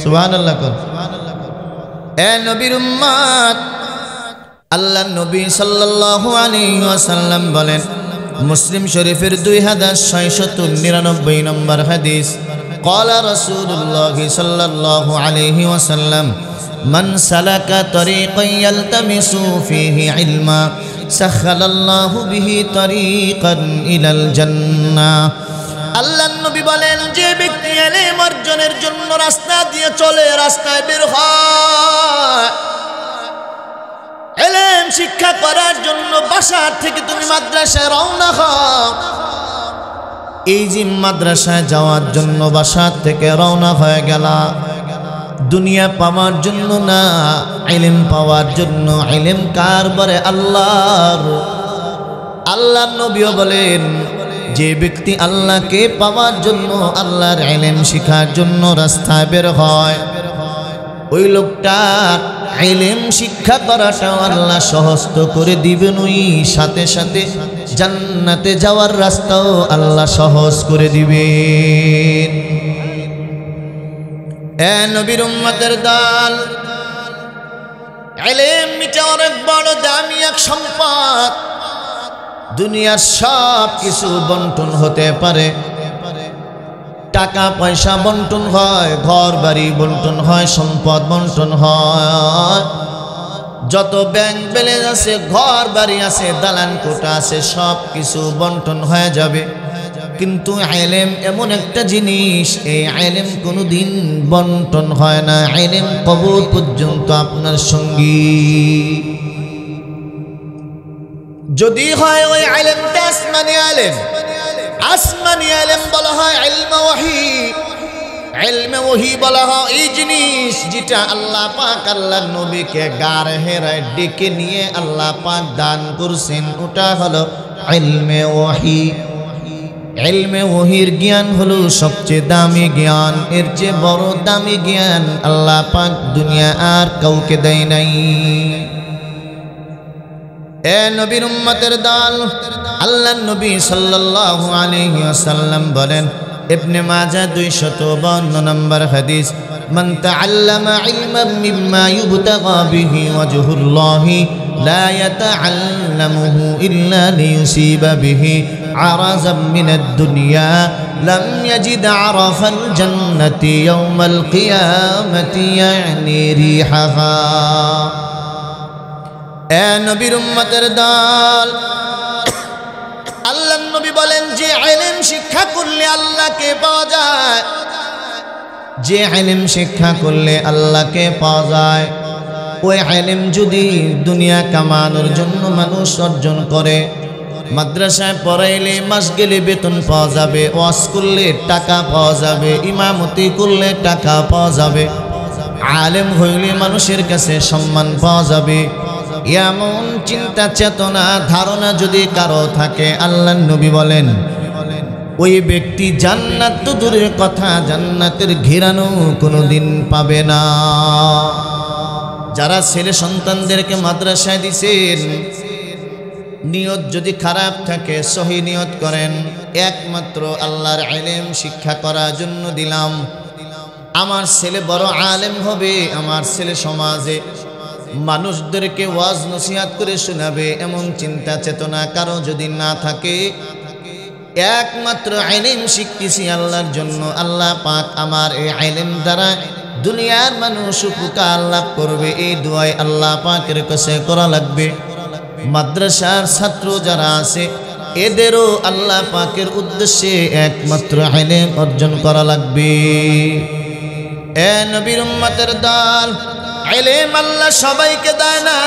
সুবহানাল্লাহ। এ নবীর উম্মত, আল্লাহর নবী সাল্লাল্লাহু আলাইহি ওয়াসাল্লাম বলেন, মুসলিম শরীফের 2699 নম্বর হাদিস, ক্বালা রাসূলুল্লাহ সাল্লাল্লাহু আলাইহি ওয়াসাল্লাম, মান সালাকা তরিকান ইয়ালতামিসু ফীহি ইলমা সাখালাল্লাহু বিহি তরিকান ইলাল জান্নাহ। আল্লাহর নবী বলেন, যে ব্যক্তি ইলম অর্জনের জন্য রাস্তা দিয়ে চলে, রাস্তায় বের হয়, ইলম শিক্ষা করার জন্য বাসার থেকে তুমি মাদ্রাসায় রওনা হও, এই যে মাদ্রাসায় যাওয়ার জন্য বাসার থেকে রওনা হয়ে গেলা, দুনিয়া পাওয়ার জন্য না, ইলম পাওয়ার জন্য। ইলম কার বলে? আল্লাহর। আল্লাহর নবীও বলেন, যে ব্যক্তি আল্লাহকে পাওয়ার জন্য, আল্লাহর ইলম শিখার জন্য রাস্তায় বের হয়, ওই লোকটা ইলম শিক্ষা করাটাও আল্লাহ সহজ করে দিবেন, ওই সাথে সাথে জান্নাতে যাওয়ার রাস্তাও আল্লাহ সহজ করে দিবেন। এ নবীর উম্মতের দল, ইলম এটা অনেক বড় দামি এক সম্পদ। দুনিয়ার সব কিছু বন্টন হতে পারে, টাকা পয়সা বন্টন হয়, ঘর বাড়ি বন্টন হয়, সম্পদ বন্টন হয়, যত ব্যাংক ব্যালেন্স আছে, ঘর বাড়ি আছে, দালান কোঠা আছে, সব কিছু বন্টন হয়ে যাবে। কিন্তু ইলম এমন একটা জিনিস, এই ইলম কোনোদিন বন্টন হয় না। ইলম কবর পর্যন্ত আপনার সঙ্গী। যদি হয় ওই ইলমটা আসমানি ইলম, আসমানি ইলম বলা হয় ইলমে ওহী। ইলমে ওহী বলা হয় এই জিনিস যেটা আল্লাহ পাক আল্লাহর নবীকে গার হেরায় ডেকে নিয়ে আল্লাহ পাক দান করছেন, ওটা হলো ইলমে ওহী। ইলমে ওহীর জ্ঞান হলো সবচেয়ে দামি জ্ঞান। এর চেয়ে বড় দামি জ্ঞান আল্লাহ পাক দুনিয়া আর কাউকে দেয় নাই। এ নবীর উম্মতের দল, আল্লাহর নবী সাল্লাল্লাহু আলাইহি ওয়াসাল্লাম বলেন, ইবনে মাজাহ 252 নম্বর হাদিস, মান তাআল্লামা ইলমান মিম্মা ইবতাগা বিহি ওয়াজহুল্লাহি লা ইয়াতাআল্লামুহু ইল্লা লিয়ুসিবা বিহি আরাজাম মিনাদ দুনিয়া লাম ইয়াজিদ আরাফাল জান্নাতি ইয়াওমাল কিয়ামাতি ইয়ানি রিহাহা। এ নবীর উম্মতের দল, আল্লাহর নবী বলেন যে ইলম শিক্ষা করলে আল্লাহকে পাওয়া যায়, যে ইলম শিক্ষা করলে আল্লাহকে পাওয়া যায়, ওই ইলম যদি দুনিয়া কামানোর জন্য মানুষ অর্জন করে, মাদ্রাসায় পড়াইলে মাস গেলে বেতন পাওয়া যাবে, ওয়াজ করলে টাকা পাওয়া যাবে, ইমামতি করলে টাকা পাওয়া যাবে, আলেম হইলে মানুষের কাছে সম্মান পাওয়া যাবে, এমন চিন্তা চেতনা ধারণা যদি কারো থাকে, আল্লাহর নবী বলেন ওই ব্যক্তি জান্নাত তো দূরের কথা, জান্নাতের ঘেরানো কোনোদিন পাবে না। যারা ছেলে সন্তানদেরকে মাদ্রাসায় দিছেন, নিয়ত যদি খারাপ থাকে সহি নিয়ত করেন, একমাত্র আল্লাহর ইলম শিক্ষা করার জন্য দিলাম, আমার ছেলে বড় আলেম হবে, আমার ছেলে সমাজে মানুষদেরকে ওয়াজ নসিহত করে শোনাবে, এমন চিন্তা চেতনা কারো যদি না থাকে, একমাত্র ইলম শিখতেছি আল্লাহর জন্য, আল্লাহ পাক আমার এই ইলম দ্বারা দুনিয়ার মানুষ উপকার লাভ করবে, এই দোয়াই আল্লাহ পাকের কাছে করা লাগবে। মাদ্রাসার ছাত্র যারা আছে এদেরও আল্লাহ পাকের উদ্দেশ্যে একমাত্র ইলম অর্জন করা লাগবে। এ নবীর উম্মতের দল, ইলম আল্লাহ সবাইকে দেয় না,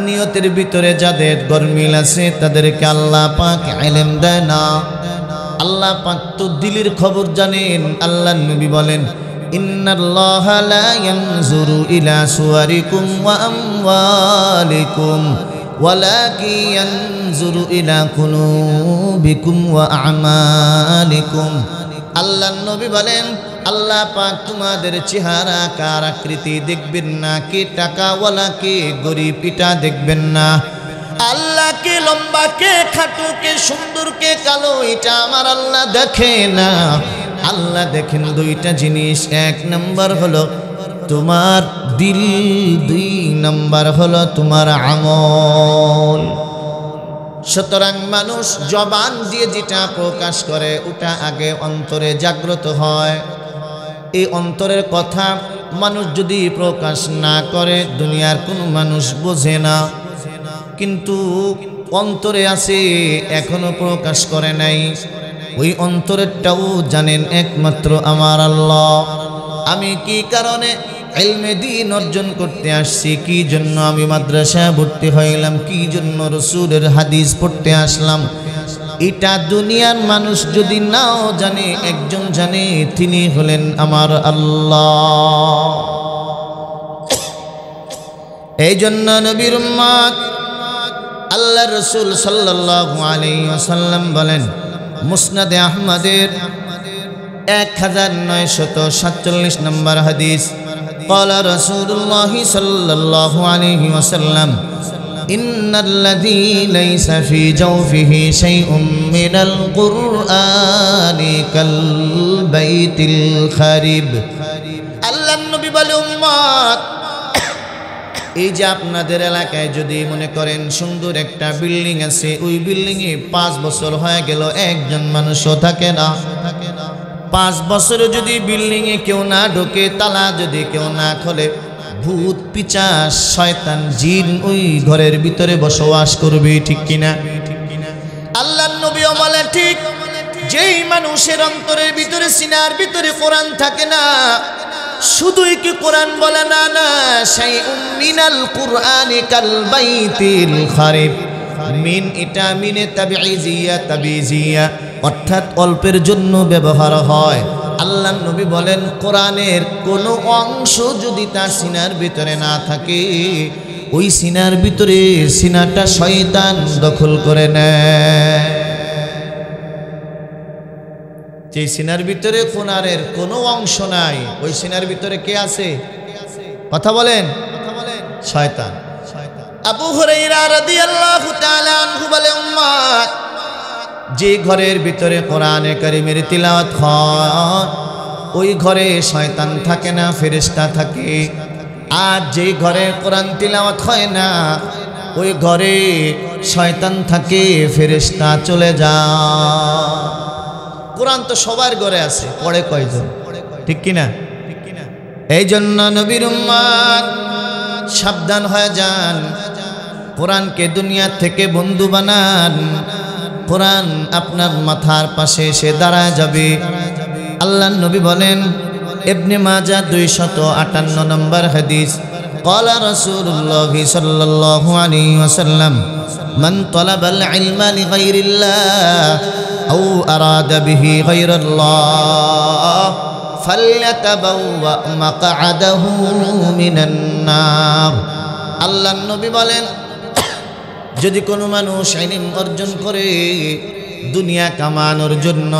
নিয়তের ভিতরে যাদের গরমিল আছে তাদেরকে আল্লাহ পাক ইলম দেয় না। আল্লাহ পাক তো দিলের খবর জানেন। আল্লাহর নবী বলেন ইন্নাল্লাহা লা ইয়ানজুরু ইলা সুওয়ারিকুম ওয়া আমওয়ালিকুম ওয়ালাকিন ইয়ানজুরু ইলা কুলুবিকুম ওয়া আমালিকুম। আল্লাহর নবী বলেন আল্লাহ পাক তোমাদের চেহারা কার আকৃতি দেখবেন না, কে টাকাওয়ালা কে গরিব এটা দেখবেন না, আল্লাহ কে লম্বা কে খাটো কে সুন্দর কে কালো এটা আমার আল্লাহ দেখে না। আল্লাহ দেখেন দুইটা জিনিস, এক নাম্বার হলো তোমার দিল, দুই নাম্বার হলো তোমার আমল। সুতরাং মানুষ জবান দিয়ে যেটা প্রকাশ করে ওটা আগে অন্তরে জাগ্রত হয়। এই অন্তরের কথা মানুষ যদি প্রকাশ না করে দুনিয়ার কোনো মানুষ বোঝে না, কিন্তু অন্তরে আছে এখনো প্রকাশ করে নাই, ওই অন্তরেরটাও জানেন একমাত্র আমার আল্লাহ। আমি কি কারণে ইলমে দ্বীন অর্জন করতে আসছি, কি জন্য আমি মাদ্রাসায় ভর্তি হইলাম, কি জন্য রাসূলের হাদিস পড়তে আসলাম, এটা দুনিয়ার মানুষ যদি নাও জানে, একজন জানে, তিনি হলেন আমার আল্লাহ। এই জন্য নবীর উম্মত আল্লাহ রাসূল সাল্লাল্লাহু আলাইহি ওয়াসাল্লাম বলেন, মুসনাদে আহমদের 1947 নম্বর হাদিস, قال رسول الله صلى الله عليه وسلم إن الذي ليس في جوفه شيء من القرآن كالبيت الخرب। আল্লাহ নবী বলে উম্মত, এই যে আপনাদের এলাকায় যদি মনে করেন সুন্দর একটা বিল্ডিং আছে, ওই বিল্ডিংয়ে 5 বছর হয়ে গেল একজন মানুষও থাকে না, 5 বছরে যদি বিল্ডিংয়ে কেউ না ঢোকে, তালা যদি কেউ না খোলে, ভূত পিশাচ শয়তান জিন ওই ঘরের ভিতরে বসবাস করবে, ঠিক কিনা? আল্লাহর নবীও বলে ঠিক, যেই মানুষের অন্তরের ভিতরে সিনার ভিতরে কোরআন থাকে না, শুধুই কি কোরআন বলে না, না শাইউম মিনাল কুরআনি কাল বাইতিল খারিব। মিন এটা মিনে তাবিজিয়া অর্থাৎ অল্পের জন্য ব্যবহার হয়। আল্লাহ নবী বলেন কোরআনের কোনো অংশ যদি তার সিনার ভিতরে না থাকে, ওই সিনার ভিতরে সিনাটা শয়তান দখল করে নেয়। যে সিনার ভিতরে কোরআনের কোনো অংশ নাই, ওই সিনার ভিতরে কে আছে? কথা বলেন, শয়তান। আবু হুরায়রা রাদিয়াল্লাহু তাআলা আনহু বলে, উম্মত, যে ঘরের ভিতরে কোরআনে কারীমের তিলাওয়াত হয়, ওই ঘরে শয়তান থাকে না, ফেরেশতা থাকে। আর যেই ঘরে কোরআন তিলাওয়াত হয় না ওই ঘরে শয়তান থাকে, ফেরেশতা চলে যায়। কোরআন তো সবার ঘরে আছে, পড়ে কয়জন? ঠিক কিনা? এই জন্য নবীর উম্মত সাবধান হয়ে যান, কোরআনকে দুনিয়া থেকে বন্ধু বানান। কোরআন আপনার মাথার পাশে এসে দাঁড়ায় যাবে। আল্লাহর নবী বলেন, ইবনে মাজাহ 258 নম্বর হাদিস, ক্বালা রাসূলুল্লাহ সাল্লাল্লাহু আলাইহি ওয়াসাল্লাম, মান তালাবাল ইলমা লিগাইরিল্লাহ আও আরাদা বিহি গায়রাল্লাহ ফালয়াতাবাওয়া মাকআদাহু মিনান নার। আল্লাহর নবী বলেন, যদি কোনো মানুষ ইলম অর্জন করে দুনিয়া কামানোর জন্য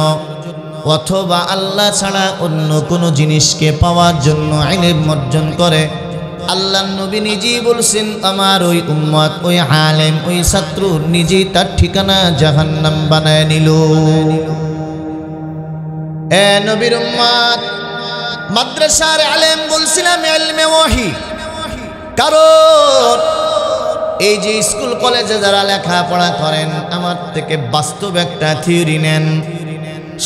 অথবা আল্লাহ ছাড়া অন্য কোনো জিনিসকে পাওয়ার জন্য ইলম অর্জন করে, আল্লাহর নবী নিজেই বলছেন আমার ওই উম্মত, ওই আলেম, ওই ছাত্র নিজেই তার ঠিকানা জাহান্নাম বানায় নিল। এ নবীর উম্মত, মাদ্রাসার আলেম বলছিলাম ইলমে ওয়াহি। কারণ এই যে স্কুল কলেজে যারা লেখাপড়া করেন, আমার থেকে বাস্তব একটা থিওরি নেন।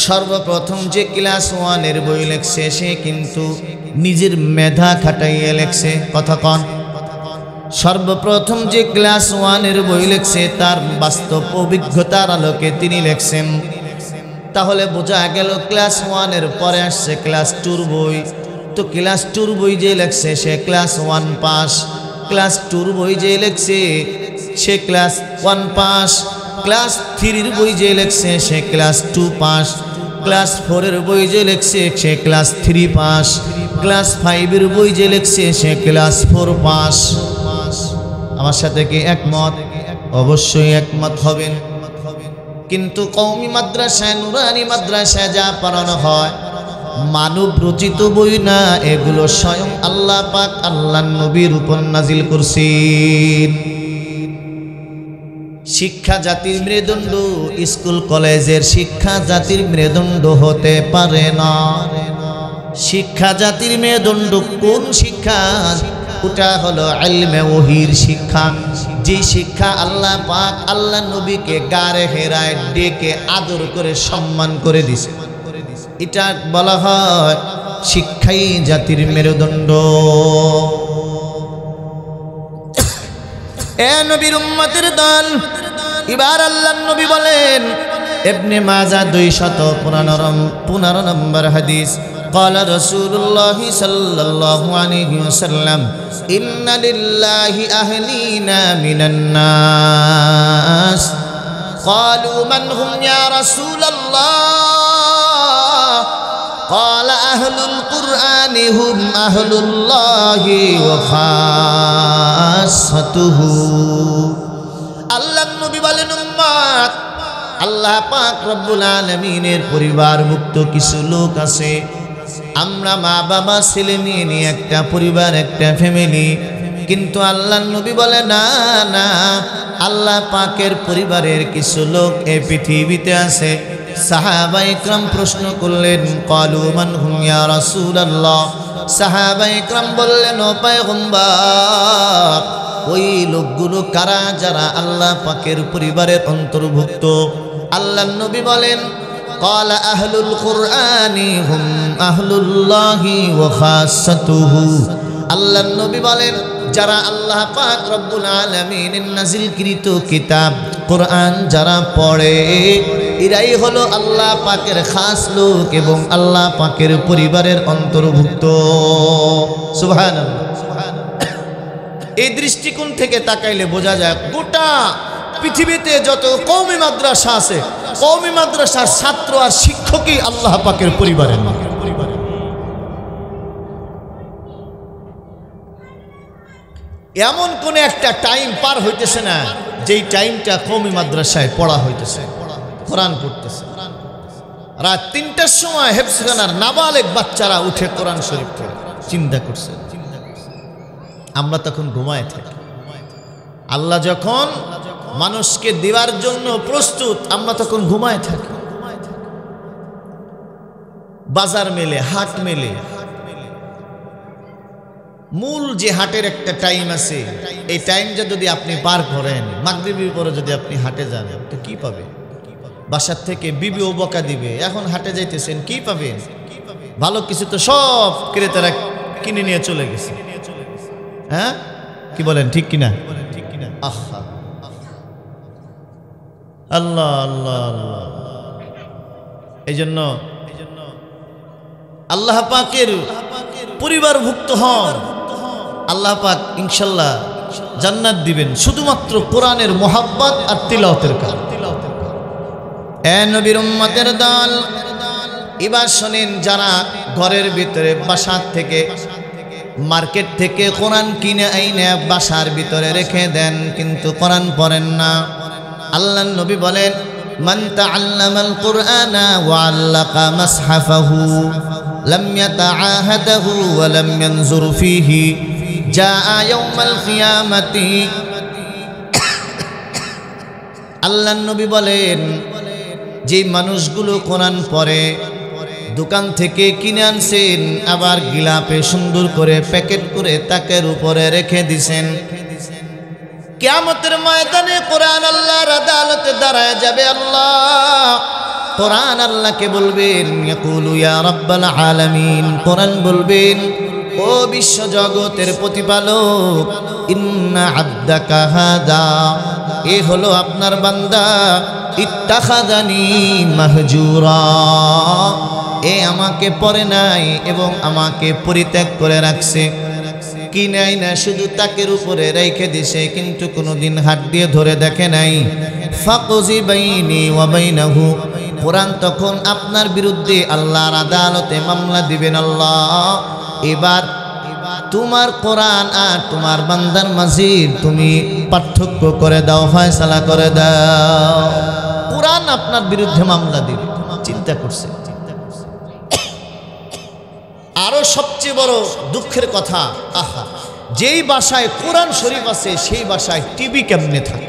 সর্বপ্রথম যে ক্লাস 1-এর বই লেখছে সে কিন্তু নিজের মেধা খাটাইয়ে লেখছে। কথা কন। সর্বপ্রথম যে ক্লাস 1-এর বই লেখছে তার বাস্তব অভিজ্ঞতার আলোকে তিনি লেখছেন। তাহলে বোঝা গেল ক্লাস 1-এর পরে আসছে ক্লাস 2-র বই। তো ক্লাস 2-র বই যে লেখছে সে ক্লাস 1 পাস, ক্লাস 2-র বই যে লেখছে সে ক্লাস 1 পাস, ক্লাস 3-র বই যে লেখছে সে ক্লাস 2 পাস, ক্লাস 4-এর বই যে লেখছে সে ক্লাস 3 পাস, ক্লাস 5-এর বই যে লেখছে সে ক্লাস 4 পাস। আমার সাথে কি একমত? অবশ্যই একমত হবেন। কিন্তু কওমি মাদ্রাসায়, নুরানি মাদ্রাসায় যা পড়ানো হয় মানব রচিত বই না, এগুলো স্বয়ং আল্লাহ পাক আল্লাহর নবীর উপর নাজিল করছেন। শিক্ষা জাতির মেরুদণ্ড, স্কুল কলেজের শিক্ষা জাতির মেরুদণ্ড হতে পারে না। শিক্ষা জাতির মেরুদণ্ড কোন শিক্ষা? ওটা হলো ইলমে ওয়াহির শিক্ষা। যে শিক্ষা আল্লাহ পাক আল্লাহ নবীকে গারে হেরায় ডেকে আদর করে সম্মান করে দিছে, এটা বলা হয় শিক্ষাই জাতির মেরুদণ্ড। এ নবীর উম্মতের দল, এবার আল্লাহর নবী বলেন, ইবনে মাজাহ 215 নম্বর হাদিস, ক্বালা রাসূলুল্লাহ সাল্লাল্লাহু আলাইহি ওয়াসাল্লাম, ইন্না লিল্লাহি আহলিনা মিনান নাস। ক্বালু মান হুম ইয়া রাসূলাল্লাহ? قال أهل القرآن هم أهل الله وخاصته। আল্লাহর নবী বলেন, উম্মত, আল্লাহ পাক রব্বুল আলামিনের পরিবারভুক্ত কিছু লোক আছে। আমরা মা বাবা ছেলে মেয়ে নিয়ে একটা পরিবার, একটা ফ্যামিলি। কিন্তু আল্লাহর নবী বলে না না, আল্লাহ পাকের পরিবারের কিছু লোক এই পৃথিবীতে আছে। সাহাবায়ে কেরাম প্রশ্ন করলেন, ক্বালু মান হুম ইয়া রাসূলুল্লাহ? সাহাবায়ে কেরাম বললেন, ও পয়গম্বর, ওই লোকগুলো কারা যারা আল্লাহ পাকের পরিবারের অন্তর্ভুক্ত? আল্লাহর নবী বলেন, ক্বালা আহলুল কুরআনি হুম আহলুল্লাহি ওয়া খাসাতুহু। আল্লাহর নবী বলেন, যারা আল্লাহ পাক রব্বুল আলামিনের নাজিলকৃত কিতাব কোরআন যারা পড়ে এরাই হলো আল্লাহ পাকের খাস লোক এবং আল্লাহ পাকের পরিবারের অন্তর্ভুক্ত। সুবহানাল্লাহ। এই দৃষ্টিকোণ থেকে তাকাইলে বোঝা যায় গোটা পৃথিবীতে যত কওমি মাদ্রাসা আছে, কওমি মাদ্রাসার ছাত্র আর শিক্ষকই আল্লাহ পাকের পরিবারের। এমন কোন একটা টাইম পার হইতেছে না যেই টাইমটা কওমি মাদ্রাসায় পড়া হইতেছে, কোরআন পড়তেছে। রাত 3টার সময় হেফজখানার নাবালেগ বাচ্চারা উঠে কোরআন শরীফ পড়ে। চিন্তা করছে, আমরা তখন ঘুমায় থাকি। আল্লাহ যখন মানুষকে দেওয়ার জন্য প্রস্তুত, আমরা তখন ঘুমায় থাকি। বাজার মেলে, হাট মেলে। মূল যে হাটের একটা টাইম আছে, এই টাইমটা যদি আপনি পার করেন, মাগরিবের পরে যদি আপনি হাটে যান, তো কি পাবেন? বাসার থেকে বিবিও বকা দিবে, এখন হাটে যাইতেছেন কি পাবেন? ভালো কিছু তো সব ক্রেতারা কিনে নিয়ে চলে গেছে। হ্যাঁ, কি বলেন, ঠিক কিনা? আহা, আল্লাহ আল্লাহ আল্লাহ। এই জন্য আল্লাহ পাকের পরিবারভুক্ত হন, আল্লাহ পাক ইনশাল্লাহ জান্নাত দিবেন শুধুমাত্র কোরআনের মোহাব্বত আর তিলাওয়াতের কারণে। এ নবীর উম্মতের দল, এবার শোনেন, যারা ঘরের ভিতরে বাসার থেকে মার্কেট থেকে কোরআন কিনে আইনে বাসার ভিতরে রেখে দেন কিন্তু কোরআন পড়েন না, আল্লাহর নবী বলেন, মান তাআল্লামাল কুরআনা ওয়া আল্লাকা মাসহাফাহু লাম ইয়াতাআহাদাহু ওয়া লাম ইয়ানজুর ফীহি জাআ ইয়াউমাল কিয়ামাতি। আল্লাহর নবী বলেন, যে মানুষগুলো কোরআন পড়ে, দোকান থেকে কিনে আনছেন, আবার গিলাপে সুন্দর করে প্যাকেট করে তাকের উপরে রেখে দিছেন, কিয়ামতের ময়দানে কোরআন আল্লাহর আদালতে দাঁড়ায় যাবে। আল্লাহ কোরআন আল্লাহকে বলবেন, ইয়াকুলু ইয়া রাব্বাল আলামিন, কোরআন বলবেন, ও বিশ্ব জগতের প্রতিপালক, ইন্না আবদাকা হাদা, এ হলো আপনার বান্দা, ইত্তাখাযানি মাহজুরা, এ আমাকে পড়ে নাই এবং আমাকে পরিত্যাগ করে রাখছে। কি নাই না, শুধু তাকের উপরে রেখে দিছে, কিন্তু কোনোদিন হাত দিয়ে ধরে দেখে নাই। ফাকজি বাইনি ওয়া বাইনাহু, কোরআন তখন আপনার বিরুদ্ধে আল্লাহর আদালতে মামলা দিবেন। আল্লাহ, এবার তোমার কোরআন আর তোমার বান্দার মাঝে তুমি পার্থক্য করে দাও, ফয়সালা করে দাও। কোরআন আপনার বিরুদ্ধে মামলা দিবে, চিন্তা করছে। আরো সবচেয়ে বড় দুঃখের কথা, আহা, যেই বাসায় কোরআন শরীফ আছে সেই বাসায় টিভি কেমনে থাকে?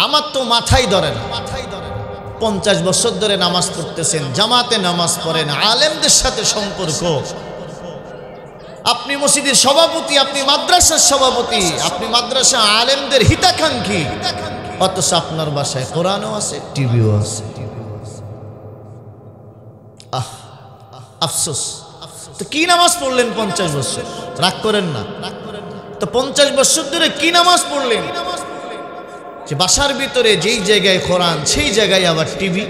আমার তো মাথায় ধরে না। 50 বছর ধরে নামাজ পড়তেছেন, জামাতে নামাজ পড়েন, আলেমদের সাথে সম্পর্ক, আপনি মসজিদের সভাপতি, আপনি মাদ্রাসার সভাপতি, আপনি মাদ্রাসা আলেমদের হিতাকাঙ্ক্ষী, অথচ আপনার বাসায় কোরআনও আছে, টিভিও আছে। আফসোস। তো কি নামাজ পড়লেন 50 বছর? রাগ করেন না। তো 50 বছর ধরে কি নামাজ পড়লেন? যে বাসার ভিতরে যেই জায়গায় কোরআন, সেই জায়গায় আবার টিভি।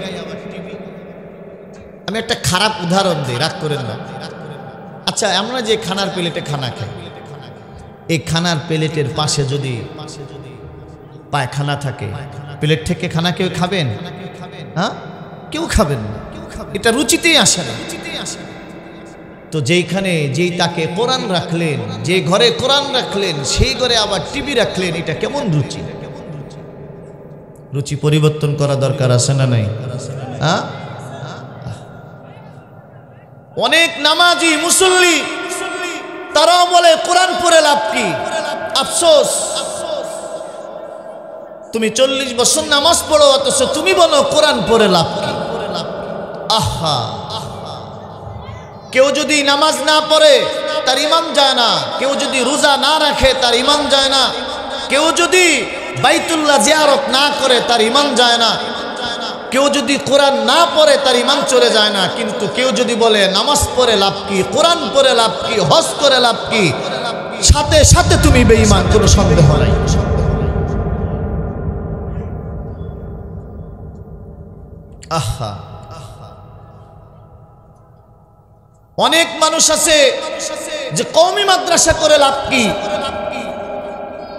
আমি একটা খারাপ উদাহরণ দিই, রাগ করেন না। আচ্ছা, আমরা যে খানার প্লেটে খানা খাই, এই খানার প্লেটের পাশে যদি পায়খানা থাকে, প্লেট থেকে খানা কেউ খাবেন? হ্যাঁ, কেউ খাবেন না, এটা রুচিতেই আসে না। তো যেইখানে যেই তাকে কোরআন রাখলেন, যে ঘরে কোরআন রাখলেন, সেই ঘরে আবার টিভি রাখলেন, এটা কেমন রুচি? রুচি পরিবর্তন করা দরকার আছে না নাই? হ্যাঁ, অনেক নামাজি মুসল্লি তারাও বলে কোরআন পড়ে লাভ কি? আফসোস, তুমি 40 বছর নামাজ পড়ো, অথচ তুমি বলো কোরআন পড়ে লাভ কি? আহা, কেউ যদি নামাজ না পড়ে তার ঈমান যায় না, কেউ যদি রোজা না রাখে তার ঈমান যায় না, কেউ যদি বাইতুল্লাহ জিয়ারত না করে তার ঈমান যায় না, কেউ যদি কোরআন না পড়ে তার ঈমান চলে যায় না। কিন্তু কেউ যদি বলে নামাজ পড়ে লাভ কি, কোরআন পড়ে লাভ কি, হজ করে লাভ কি, সাথে সাথে তুমি বেঈমান, কোনো সন্দেহ নাই। আহা, অনেক মানুষ আছে যে কওমি মাদ্রাসা করে লাভ কি?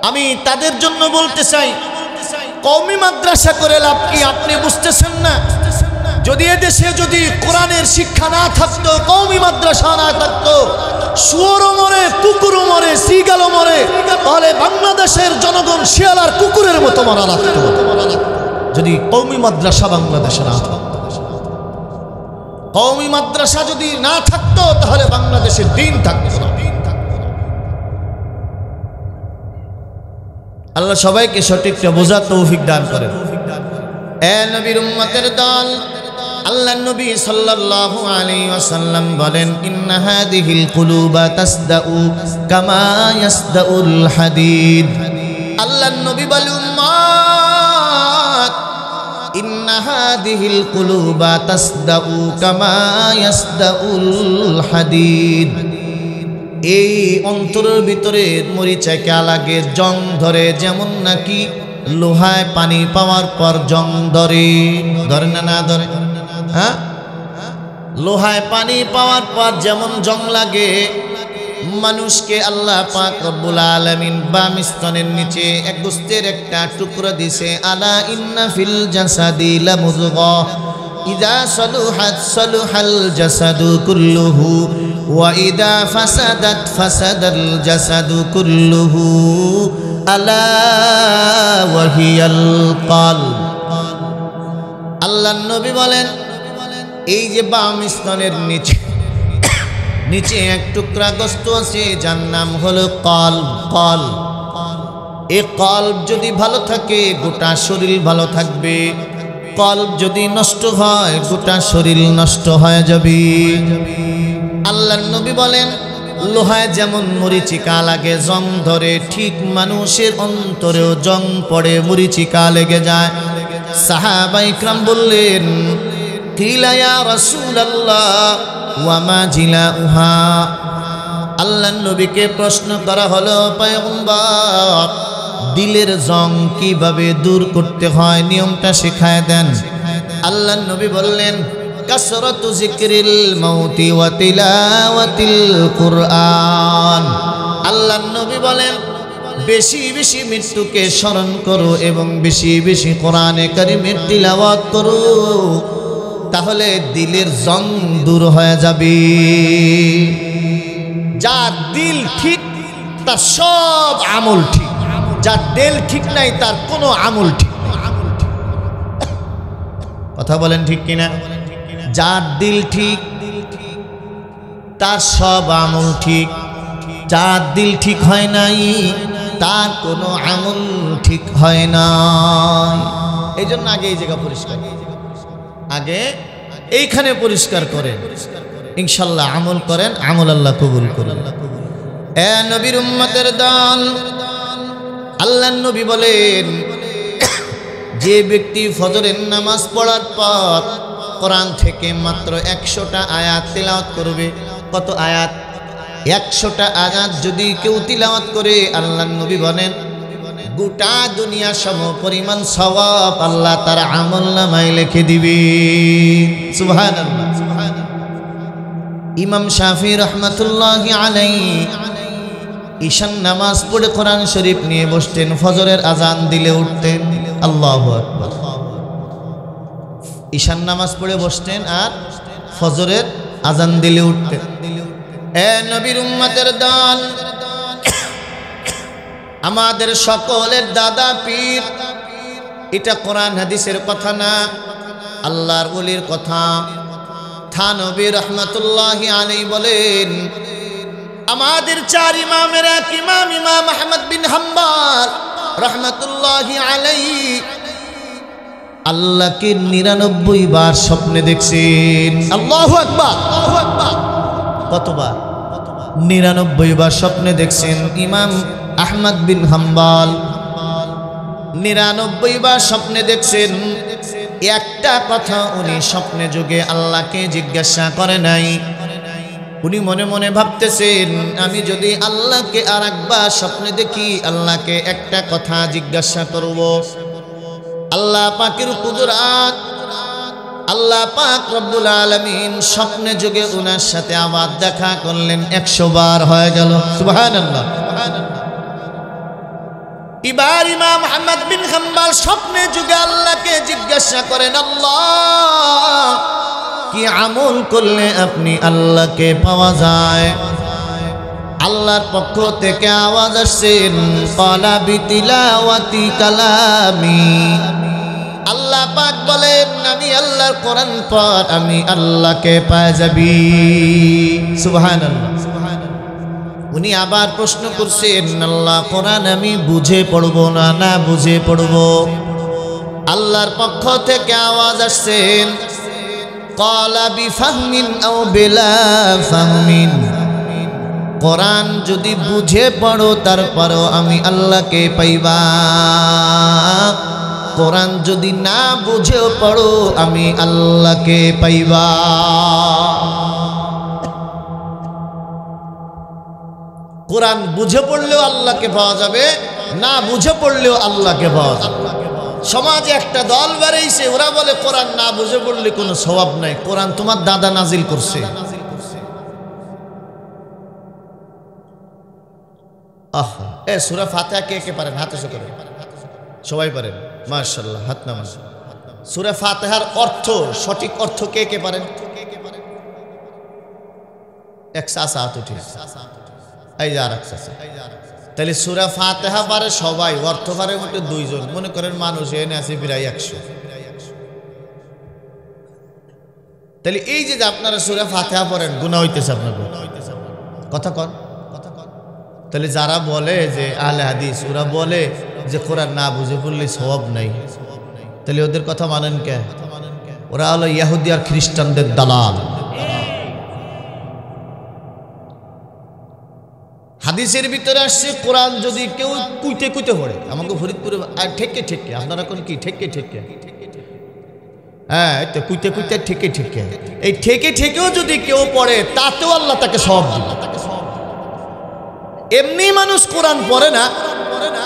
আমি তাদের জন্য বলতে চাই, কওমি মাদ্রাসা করে লাভ কি? আপনি বুঝতেছেন না। যদি এদেশে যদি কোরআনের শিক্ষা না থাকতো, কওমি মাদ্রাসা না থাকতো, শুয়োরও মরে, কুকুরও মরে, সিগালও মরে, তাহলে বাংলাদেশের জনগণ শিয়াল আর কুকুরের মতো মারা লাগতো, যদি কওমি মাদ্রাসা বাংলাদেশে না থাকতো। কওমি মাদ্রাসা যদি না থাকতো তাহলে বাংলাদেশের দিন থাকতো না। আল্লাহ সবাইকে সঠিকটা বোঝার তৌফিক দান করেন। এ নবীর উম্মতের দল, আল্লাহর নবী সাল্লাল্লাহু আলাইহি ওয়াসাল্লাম বলেন ইন্না হাদিহিল কুলুবা তাসদাউ কামা ইয়াসদাউল হাদিদ। আল্লাহর নবী বলেন উম্মত ইন্না হাদিহিল কুলুবা তাসদাউ কামা ইয়াসদাউল হাদিদ। এই অন্তরের ভিতরে মরিচাকে লাগে, জং ধরে, যেমন নাকি লোহায় পানি পাওয়ার পর জং ধরে। ধরে না না ধরে? হ্যাঁ, লোহায় পানি পাওয়ার পর যেমন জং লাগে, মানুষকে আল্লাহ পাক রব্বুল আলামিন বাম স্তনের নিচে এক গোস্তের একটা টুকরো দিছে। আলা ইন্না ফিল জাসাদি লামুযগা ইযা সালুহাত সালুহাল জাসাদু কুল্লুহু ওয়া ইযা ফাসাদাত ফাসাদাল জাসাদু কুল্লুহু আলা ওয়া হিয়াল কলব। আল্লাহর নবী বলেন এই যে বাম স্তনের নিচে এক টুকরা গোস্ত আছে যার নাম হলো কলব। কলব, এই কলব যদি ভালো থাকে গোটা শরীর ভালো থাকবে, কলব যদি নষ্ট হয় গোটা শরীর নষ্ট হয়ে যাবে। আল্লাহর নবী বলেন লোহায় যেমন মরিচিকা লাগে, জং ধরে, ঠিক মানুষের অন্তরেও জং পড়ে, মরিচিকা লেগে যায়। সাহাবায়ে ইকরাম বললেন কিলা ইয়া রাসূলুল্লাহ ওয়া মা জিলাউহা। আল্লাহর নবীকে প্রশ্ন করা হলো পয়গম্বর দিলের জং কিভাবে দূর করতে হয়, নিয়মটা শিখায় দেন। আল্লাহর নবী বললেন কাসরাতু যিকরিল মাউতি ওয়া তিলাওয়াতিল কুরআন। আল্লাহর নবী বলেন বেশি বেশি মৃত্যুকে স্মরণ করো এবং বেশি বেশি কোরআনে কারীমের তিলাওয়াত করো, তাহলে দিলের জং দূর হয়ে যাবে। যার দিল ঠিক তার সব আমল ঠিক, যার দিল ঠিক নাই তার কোনো আমল ঠিক নাই। কথা বলেন ঠিক কিনা? যার দিল ঠিক তার সব আমল ঠিক, যার দিল ঠিক হয় নাই তার কোনো আমল ঠিক হয় না। এই জন্য আগে এই জায়গা পরিষ্কার, আগে এইখানে পরিষ্কার করেন, ইনশাল্লাহ আমল করেন, আমল আল্লাহ কবুল করেন। এ নবীর উম্মতের দল, আল্লাহর নবী বলেন যে ব্যক্তি ফজরের নামাজ পড়ার পর কোরআন থেকে মাত্র 100টা আয়াত তিলাওয়াত করবে। কত আয়াত? 100টা আয়াত যদি কেউ তিলাওয়াত করে, আল্লাহর নবী বলেন গোটা দুনিয়া সম পরিমাণ সওয়াব আল্লাহ তার আমলনামায় লিখে দিবে। সুবহানাল্লাহ। ইমাম শাফি রাহমাতুল্লাহি আলাইহি ঈশান নামাজ পড়ে কোরআন শরীফ নিয়ে বসতেন, ফজরের আজান দিলে উঠতেন। আল্লাহু আকবার। ঈশান নামাজ পড়ে বসতেন আর ফজরের আজান দিলে উঠতেন। এ নবীর উম্মতের দল, আমাদের সকলের দাদা পীর, এটা কোরআন হাদিসের কথা না, আল্লাহর ওলির কথা। থানবী রাহমাতুল্লাহি আলাইহি বলেন আমাদের চার ইমামের এক ইমাম, ইমাম আহমদ বিন হাম্বল রাহমাতুল্লাহি আলাইহি আল্লাহকে 99 বার স্বপ্নে দেখছেন। আল্লাহু আকবার। কতবার? 99 বার স্বপ্নে দেখছেন ইমাম আহমদ বিন হাম্বল। 99 বার স্বপ্নে দেখছেন। একটা কথা উনি স্বপ্নে যোগে আল্লাহকে জিজ্ঞাসা করে নাই। উনি মনে মনে ভাবতেছেন আমি যদি আল্লাহকে আরেকবার স্বপ্নে দেখি, আল্লাহকে একটা কথা জিজ্ঞাসা করব। আল্লাহ পাকের কুদরত, আল্লাহ পাক রব্বুল আলামিন স্বপ্নে যোগে উনার সাথে আবার দেখা করলেন। 100 বার হয়ে গেল। সুবহানাল্লাহ। এবার ইমাম আহমদ বিন হাম্বল স্বপ্নে যুগে আল্লাহকে জিজ্ঞাসা করেন আল্লাহ কি আমল করলে আপনি আল্লাহকে পাওয়া যায়? আল্লাহর পক্ষ থেকে আওয়াজ আসছেন ক্বালা বিতিলাওয়াতি কালামি। আল্লাহ পাক বলেন আমি আল্লাহর কোরআন পড়, আমি আল্লাহকে পাওয়া যাবি। সুবহানাল্লাহ। উনি আবার প্রশ্ন করছেন আল্লাহ কোরআন আমি বুঝে পড়বো না, না বুঝে পড়বো? আল্লাহর পক্ষ থেকে আওয়াজ আসছেন ক্বালা বিফাহমিন আও বিলা ফাহমিন, কোরআন যদি বুঝে পড়ো তারপরও আমি আল্লাহকে পাইবা, কোরআন যদি না বুঝেও পড়ো আমি আল্লাহকে পাইবা। কোরআন বুঝে পড়লেও আল্লাহকে পাওয়া যাবে, না বুঝে পড়লেও আল্লাহকে পাওয়া যাবে। সমাজে একটা দল বেরিয়েছে, ওরা বলে কোরআন না বুঝে পড়লে কোনো সওয়াব নাই। কোরআন তোমার দাদা নাজিল করছে। সূরা ফাতিহা কে কে পারেন? হাতে উঁচু করেন। সবাই পারেন? মাশাআল্লাহ, হাত নামান। সূরা ফাতিহার অর্থ, সঠিক অর্থ কে কে পারেন? এক চাচা হাত উঠে, এই যে আরেক চাচা। তাহলে সূরা ফাতিহা পারে সবাই, অর্থ পারে মোটে 2 জন। মনে করেন মানুষ এনে আছে প্রায় 100। তাহলে এই যে আপনারা সূরা ফাতিহা পড়েন, গুনাহ হইতেছে আপনাদের। কথা কন। তাহলে যারা বলে যে আহলে হাদিস, ওরা বলে যে কোরআন না বুঝে পড়লে সওয়াব নাই, তাহলে ওদের কথা মানেন কে? ওরা হলো ইহুদি আর খ্রিস্টানদের দালাল। হাদিসের ভিতরে আসছে কোরআন যদি কেউ কুইতে কুইতে পড়ে, আমাকে ফরিদপুরে ঠেকে ঠেকে, আপনারা কোন কি ঠেকে ঠেকে? হ্যাঁ, কুইতে কুইতে ঠেকে ঠেকে, এই ঠেকে ঠেকেও যদি কেউ পড়ে তাতেও আল্লাহ তাকে সওয়াব দিবে। এমনি মানুষ কোরআন পড়ে না,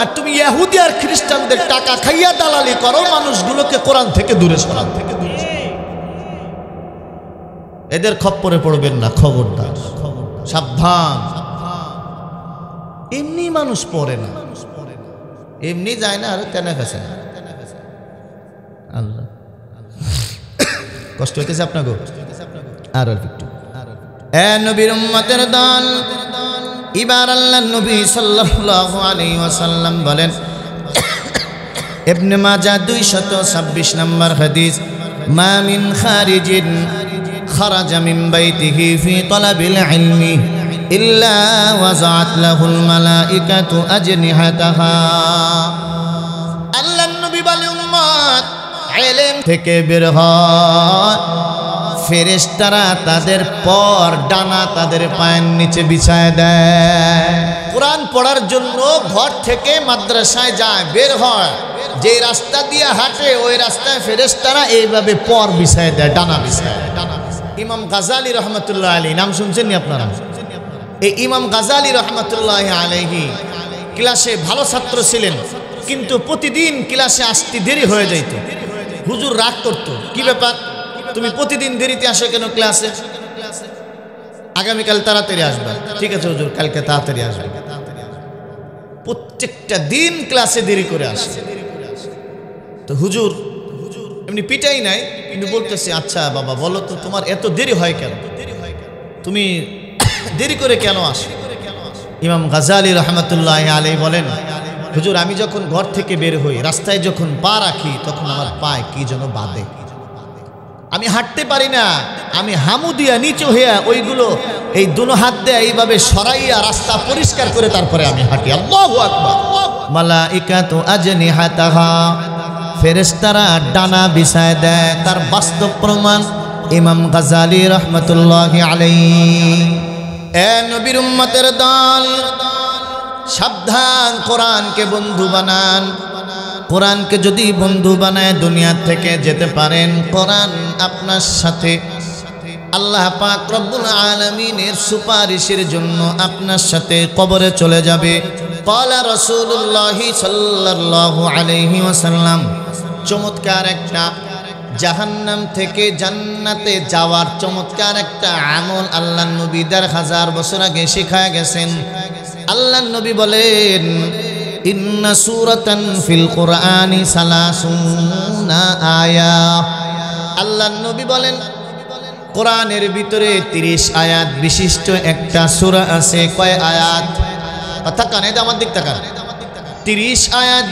আর তুমি ইহুদি আর খ্রিস্টানদের টাকা খাইয়া দালালি করো, মানুষগুলোকে কোরআন থেকে দূরে সরান। এদের খপ্পরে পড়বেন না, খবরদার, সাবধান। এমনি মানুষ পড়ে না, এমনি যায় না, আর তেনা ফেসে না। আল্লাহ, কষ্ট হইতেছে আপনাকে? আর একটু নবীর উম্মতের দল, এবার আল্লাহ নবী সাল্লাল্লাহু আলাইহি ওয়াসাল্লাম বলেন, ইবনে মাজাহ 226 নম্বর হাদিস, মা মিন খারিজিন খারাজা মিন বাইতিহি ফি তালাবিল ইলমি ইল্লা ওয়াজাআত লাহুল মালাইকাতু আজনিহাতাহা। আল্লাহ নবী বলেন, উম্মত ইলম থেকে বের হয়, ফেরেশতারা তাদের পর ডানা তাদের পায়ের নিচে বিছায় দেয়। কোরআন পড়ার জন্য ঘর থেকে মাদ্রাসায় যায়, বের হয়, যে রাস্তা দিয়ে হাঁটে ওই রাস্তায় ফেরেশতারা এইভাবে পর বিছায় দেয়, ডানা বিছায়। ইমাম গাজালি রহমতুল্লাহ আলাইহি, নাম শুনছেন নি আপনারা? এই ইমাম গাজালি রহমতুল্লাহ আলাইহি ক্লাসে ভালো ছাত্র ছিলেন, কিন্তু প্রতিদিন ক্লাসে আসতে দেরি হয়ে যাইত। হুজুর রাগ করতো, কি ব্যাপার তুমি প্রতিদিন দেরিতে আসো কেন ক্লাসে? আগামীকাল তাড়াতাড়ি আসবে। ঠিক আছে হুজুর, কালকে তাড়াতাড়ি আসবে। প্রত্যেকটা দিন ক্লাসে দেরি করে আসে। তো হুজুর এমনি পিটাই নাই, কিন্তু বলতেছে, আচ্ছা বাবা বলো তো তোমার এত দেরি হয় কেন, তুমি দেরি করে কেন আসো? ইমাম গাজালি রহমতুল্লাহ আলাইহি বলেন, হুজুর আমি যখন ঘর থেকে বের হই, রাস্তায় যখন পা রাখি, তখন আমার পায়ে কি যেন বাঁধে, আমি হাঁটতে পারি না, আমি হামু দিয়া নিচে হইয়া ওইগুলো এই দুনো হাত দিয়ে এইভাবে সরাইয়া রাস্তা পরিষ্কার করে তারপরে আমি হাঁটি। আল্লাহু আকবার। মালাইকাতু আজনিহাতাহা, ফেরেশতারা ডানা বিছায় দেয়। তার বাস্তব প্রমাণ ইমাম গাজালি রহমতুল্লাহি আলাইহি। এ নবীর উম্মতের দল, সাবধান, কোরআনকে বন্ধু বানান। কোরআনকে যদি বন্ধু বানায় দুনিয়া থেকে যেতে পারেন, কোরআন আপনার সাথে আল্লাহ পাক রব্বুল আলামিনের সুপারিশের জন্য আপনার সাথে কবরে চলে যাবে। ক্বালা রাসূলুল্লাহ সাল্লাল্লাহু আলাইহি ওয়াসাল্লাম, চমৎকার একটা জাহান্নাম থেকে জান্নাতে যাওয়ার চমৎকার একটা আমল আল্লাহর নবী 1000 বছর আগে শিখায় গেছেন। আল্লাহর নবী বলেন, ইন্না সূরাতান ফিল কুরআনি 30 আয়া। আল্লাহর নবী বলেন, কোরআনের ভিতরে 30 আয়াত বিশিষ্ট একটা সূরা আছে। কয় আয়াত? কথা কানে আমার দিক তাকান। 30 আয়াত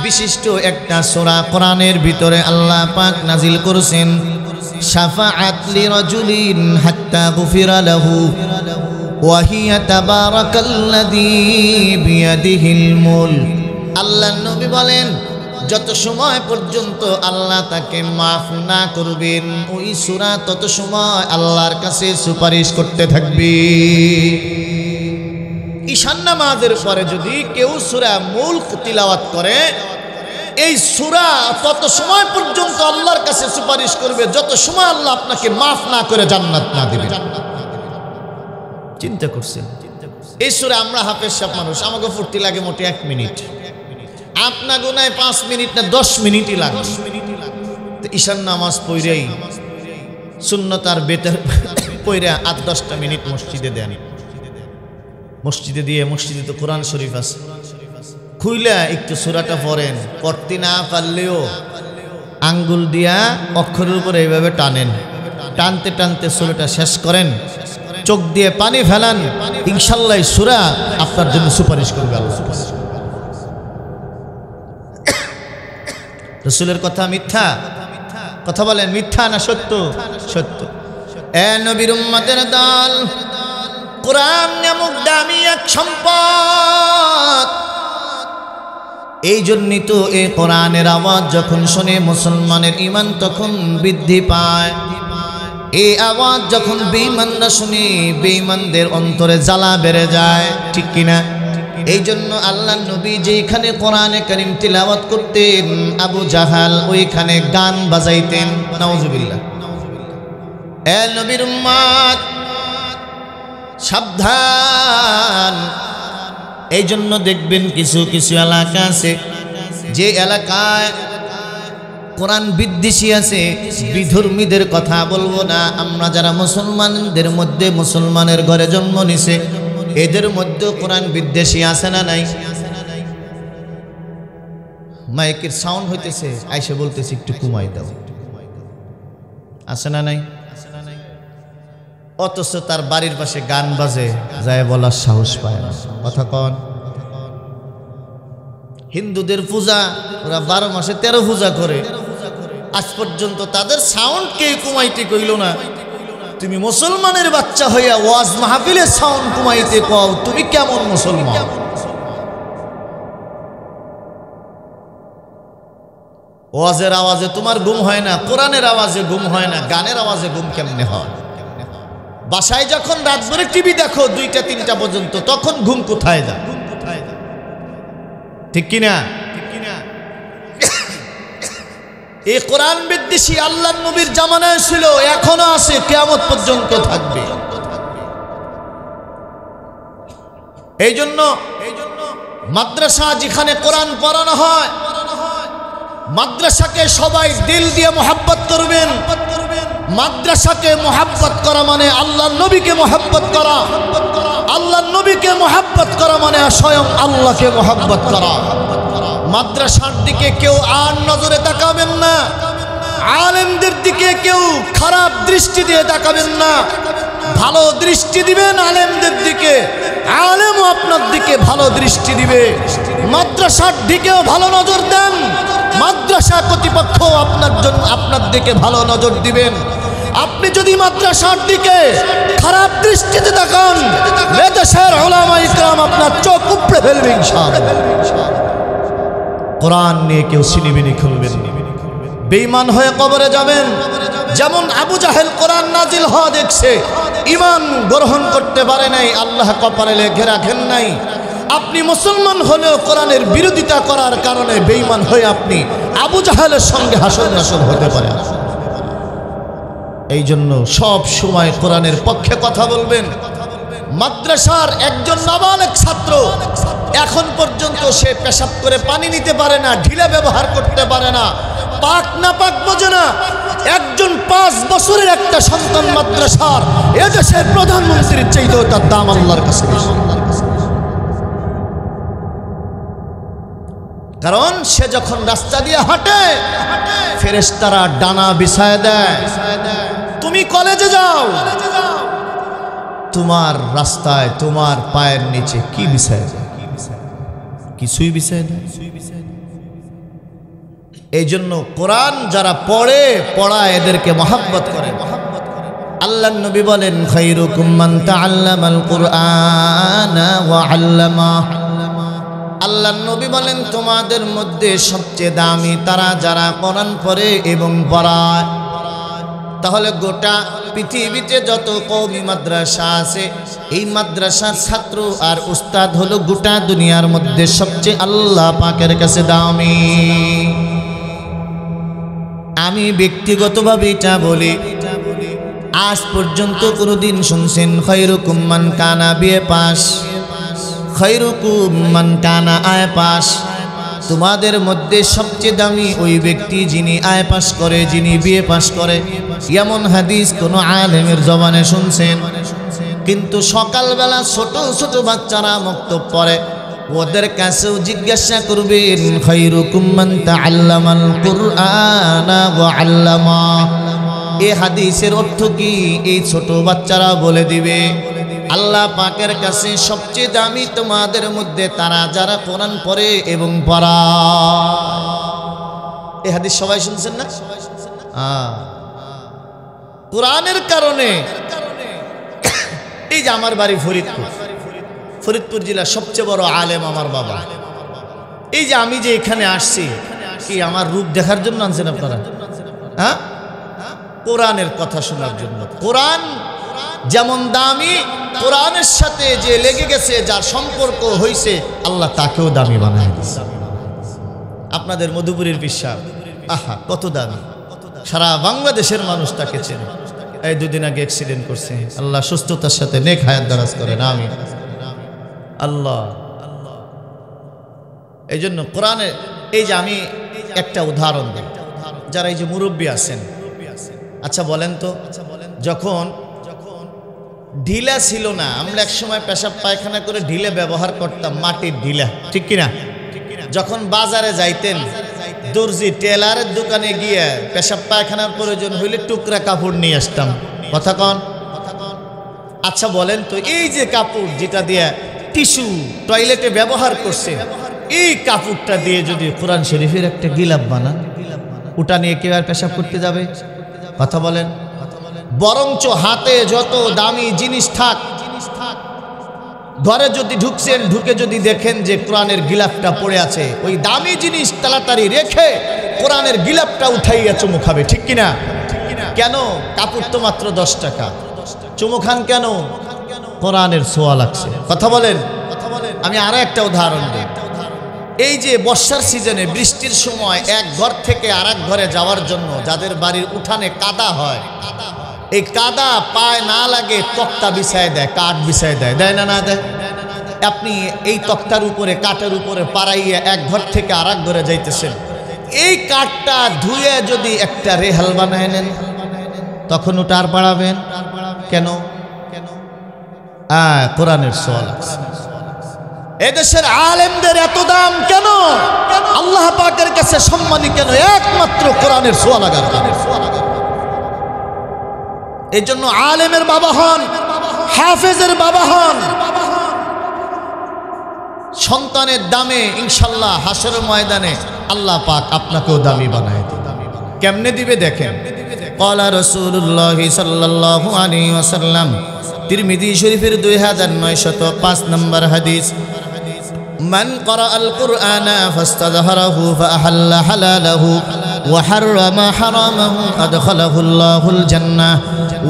বিশিষ্ট একটা সূরা কোরআনের ভিতরে আল্লাহ পাক নাজিল করেছেন। শাফাআত লিরাজুলিন হাত্তা গুফিরা লাহু ওয়া হিয়া তাবারাকাল্লাযী বিয়াদিহিল মুলক। আল্লাহর নবী বলেন, যত সময় পর্যন্ত আল্লাহ তাকে মাফ না করবেন ওই সূরা তত সময় আল্লাহর কাছে সুপারিশ করতে থাকবে। ঈশান নামাজের পরে যদি কেউ সূরা মুলক তিলাওয়াত করে এই সূরা তত সময় পর্যন্ত আল্লাহর কাছে সুপারিশ করবে যত সময় আল্লাহ আপনাকে মাফ না করে জান্নাত না দিবে। চিন্তা করছেন এই সূরা আমরা হাফেজ সব মানুষ আমাকে ফুর্তি লাগে মোটে 1 মিনিট, আপনা গুনায় 5 মিনিট না 10 মিনিটই লাগে। তো ঈশান নামাজ পড়েই সুন্নত আর বেতার পড়ে 8-10টা মিনিট মসজিদে দেন, মসজিদে দিয়ে মসজিদে তো কোরআন শরীফ আছে খুইলা একটু সূরাটা পড়েন, পড়তে না পারলেও আঙ্গুল দিয়া অক্ষরের উপরে এইভাবে টানেন, টানতে টানতে সূরাটা শেষ করেন, চোখ দিয়ে পানি ফেলান, ইনশাআল্লাহ সূরা আপনার জন্য সুপারিশ করবে আল্লাহ। রাসূলের কথা মিথ্যা? কথা বলেন মিথ্যা না সত্য? সত্য। এ নবীর উম্মতের দল, কোরআন নামক দামি এক সম্পদ। এই জন্যই তো এই কোরআনের আওয়াজ যখন শুনে মুসলমানের ঈমান তখন বৃদ্ধি পায়। এই আওয়াজ যখন বেঈমানরা শুনে বেঈমানদের অন্তরে জ্বালা বেড়ে যায়, ঠিক কিনা? এই জন্য আল্লাহ নবী যেখানে কোরআনে কারীম তিলাওয়াত করতেন আবু জাহাল ওইখানে গান বাজাইতেন। নাউজুবিল্লাহ। এ নবীর উম্মত সাবধান। এই জন্য দেখবেন কিছু কিছু এলাকা আছে যে এলাকায় কোরআন বিদ্বেষী আছে, বিধর্মীদের কথা বলবো না, আমরা যারা মুসলমানদের মধ্যে মুসলমানের ঘরে জন্ম নিছে এদের মধ্যে কোরআন বিদ্বেষী আছে না নাই? মাইকের সাউন্ড হইতেছে, আইসে বলতেছে একটু কমাই দাও, আছে না নাই? অথচ তার বাড়ির পাশে গান বাজে, যায় বলার সাহস পায় না। কথা কন। হিন্দুদের পূজা ওরা 12 মাসে 13 পূজা করে, আজ পর্যন্ত তাদের সাউন্ড কে কমাইতে কইল না। তুমি মুসলমানের বাচ্চা হইয়া ওয়াজ মাহফিলের সাউন্ড কমাইতে কও, তুমি কেমন মুসলমান? ওয়াজের আওয়াজে তোমার ঘুম হয় না, কোরআনের আওয়াজে ঘুম হয় না, গানের আওয়াজে ঘুম কেমনে হয়? বাসায় যখন রাত ভরে টিভি দেখো 2টা 3টা পর্যন্ত, তখন ঘুম কোথায় যায়? ঠিক কিনা? এই কোরআন বিদ্বেষী আল্লাহর নবীর জামানায় ছিল, এখনো আছে, কিয়ামত পর্যন্ত থাকবে। এই জন্য মাদ্রাসা যেখানে কোরআন পড়ানো হয় মাদ্রাসাকে সবাই দিল দিয়ে মোহাব্বত করবেন। মাদ্রাসাকে মোহাব্বত করা মানে আল্লাহর নবীকে মোহাব্বত করা, আল্লাহর নবীকে মোহাব্বত করা মানে স্বয়ং আল্লাহকে মোহাব্বত করা। মাদ্রাসার দিকে কেউ আর নজরে তাকাবেন না, আলেমদের দিকে কেউ খারাপ দৃষ্টি দিয়ে তাকাবেন না, ভালো দৃষ্টি দিবেন আলেমদের দিকে, আলেমও আপনার দিকে ভালো দৃষ্টি দিবে। মাদ্রাসার দিকেও ভালো নজর দেন, মাদ্রাসা কর্তৃপক্ষ আপনার দিকে ভালো নজর দিবেন। আপনি যদি মাদ্রাসার দিকে খারাপ দৃষ্টিতে তাকান, এদেশের উলামা ইকরাম আপনার চোখ উপড়ে ফেলবে ইনশাআল্লাহ। কোরআন নিয়ে কেউ সিনিবিনি খুলবেন, বেঈমান হয়ে কবরে যাবেন। যেমন আবু জাহেল কোরআন নাজিল হওয়া দেখছে, ঈমান গ্রহণ করতে পারে নাই, আল্লাহ কপালে লিখে রাখেন নাই। আপনি মুসলমান হলেও কোরআনের বিরোধিতা করার কারণে বেঈমান হয়ে আপনি আবু জাহেলের সঙ্গে হাসর নাসর হতে পারে। এই জন্য সব সময় কোরআনের পক্ষে কথা বলবেন। মাদ্রাসার একজন নাবালেগ ছাত্র এখন পর্যন্ত সে পেশাব করে পানি নিতে পারে না, ঢিলা ব্যবহার করতে পারে না, পাক না পাক বোঝে না। একজন 5 বছরের একটা সন্তান মাদ্রাসার এদেশের প্রধানমন্ত্রীর চাইতেও তার দাম আল্লাহর কাছে বেশি। কারণ সে যখন রাস্তা দিয়ে হাঁটে ফেরেশতারা ডানা বিছায় দেয়। তুমি কলেজে যাও, তোমার রাস্তায় তোমার পায়ের নিচে কি বিছায় দেয়? কিছুই বিছায় দেয়। এই জন্য কোরআন যারা পড়ায় এদেরকে মহব্বত করে। আল্লাহর নবী বলেন, খায়রুকুম মান তাআল্লামাল কুরআনা ওয়া আল্লামা। আল্লাহর নবী বলেন তোমাদের মধ্যে সবচেয়ে দামি তারা যারা কোরআন পড়ে এবং পড়ায়। তাহলে গোটা পৃথিবীতে যত কওমি মাদ্রাসা আছে এই মাদ্রাসার ছাত্র আর উস্তাদ হলো গোটা দুনিয়ার মধ্যে সবচেয়ে আল্লাহ পাকের কাছে দামি। আমি ব্যক্তিগতভাবে এটা বলি, আজ পর্যন্ত কোনোদিন শুনছেন খায়রুকুম মান কানা বিএ পাস, খায়রুকুম মান কানা আয় পাস? তোমাদের মধ্যে সবচেয়ে দামি ওই ব্যক্তি যিনি আয় পাস করে, যিনি বিএ পাস করে, এমন হাদিস কোন আলেমের জবানে শুনছেন? কিন্তু সকালবেলা ছোট ছোট বাচ্চারা মক্তব পড়ে, ওদের কাছেও জিজ্ঞাসা করবেন খায়রুকুম মান তাআল্লামাল কুরআনা ওয়া আল্লামা। এই হাদিসের অর্থ কি এই ছোট বাচ্চারা বলে দিবে। আল্লাহ পাকের কাছে সবচেয়ে দামি তোমাদের মধ্যে তারা যারা কোরআন পড়ে এবং পড়ায়। এই হাদিস সবাই শুনছেন না? কোরআনের কারণে এই যে আমার বাড়ি ফরিদপুর, ফরিদপুর জেলার সবচেয়ে বড় আলেম আমার বাবা। এই যে আমি যে এখানে আসছি, কি আমার রূপ দেখার জন্য আনছেন আপনারা? হ্যাঁ, কোরআনের কথা শোনার জন্য। কোরআন যেমন দামি, কোরআনের সাথে যে লেগে গেছে, যার সম্পর্ক হয়েছে, আল্লাহ তাকেও দামি বানায় দিয়েছে। আপনাদের মধুপুরের বিশ্বাস, আহা কত দামি, সারা বাংলাদেশের মানুষ তাকে চেনে। এই দুদিন আগে অ্যাক্সিডেন্ট করছে, আল্লাহ সুস্থতার সাথে নেক হায়াত দারাজ করেন, আমিন। আল্লাহ এই জন্য কোরআনে, এই যে আমি একটা উদাহরণ দিই, যারা এই যে মুরব্বী আছেন, আচ্ছা বলেন তো, যখন ঢিলা ছিল না, আমরা এক সময় পেশাব পায়খানা করে ঢিলে ব্যবহার করতাম, মাটির ঢিলা, ঠিক কিনা? যখন বাজারে যাইতেন, দর্জি টেলারের দোকানে গিয়ে পেশাব পায়খানার প্রয়োজন হইলে টুকরা কাপড় নিয়ে আসতাম, কথা কন। আচ্ছা বলেন তো, এই যে কাপড় যেটা দিয়ে টিস্যু টয়লেটে ব্যবহার করছে, এই কাপড়টা দিয়ে যদি কোরআন শরীফের একটা গিলাপ বানান, ওটা নিয়ে কেউ আর পেশাব করতে যাবে? কথা বলেন। বরঞ্চ হাতে যত দামি জিনিস থাক, ঘরে যদি ঢুকছেন, ঢুকে যদি দেখেন যে কোরআনের গিলাপটা পড়ে আছে, ওই দামি জিনিস তাড়াতাড়ি রেখে কোরআনের গিলাপটা উঠাইয়া চুমু খাবে, ঠিক কিনা? কেন? কাপড় তো মাত্র 10 টাকা, চুমু খান কেন? কোরআনের ছোঁয়া লাগছে, কথা বলেন। আমি আরো একটা উদাহরণ দিই। এই যে বর্ষার সিজনে বৃষ্টির সময় এক ঘর থেকে আরেক ঘরে যাওয়ার জন্য যাদের বাড়ির উঠানে কাদা হয়, এই কাদা পায় না লাগে তক্তা বিছায় দেয়, কাঠ বিছায় দেয়, দেয় না? না দেয়? আপনি এই তক্তার উপরে, কাঠের উপরে পাড়াইয়া এক ঘর থেকে আরেক ঘরে যাইতেছেন, এই কাঠটা ধুয়ে যদি একটা রেহাল বানায় নেন, তখন ওটা আর বাড়াবেন কেন? কোরআনের ছোঁয়া লাগছে। এদেশের আলেমদের এত দাম কেন? আল্লাহ পাকের কাছে সম্মানী কেন? একমাত্র কোরআনের ছোঁয়া লাগার কারণে। এই জন্য আলেমের বাবা হন, হাফেজের বাবা হন। সন্তানের দামে ইনশাল্লাহ হাসরের ময়দানে আল্লাহ পাক আপনাকেও দামি বানায় দিবে। কেমনে দিবে দেখেন। ক্বালা রাসূলুল্লাহ সাল্লাল্লাহু আলাইহি ওয়াসাল্লাম, তিরমিজি শরীফের 2905 নম্বর হাদিস, মান ক্বারাআল কুরআনা ফাস্তাযহারাহু ফাআহাল্লা হালালাহু ওয়া হাররামা হারামাহু আদখালাহুল্লাহুল জান্নাহ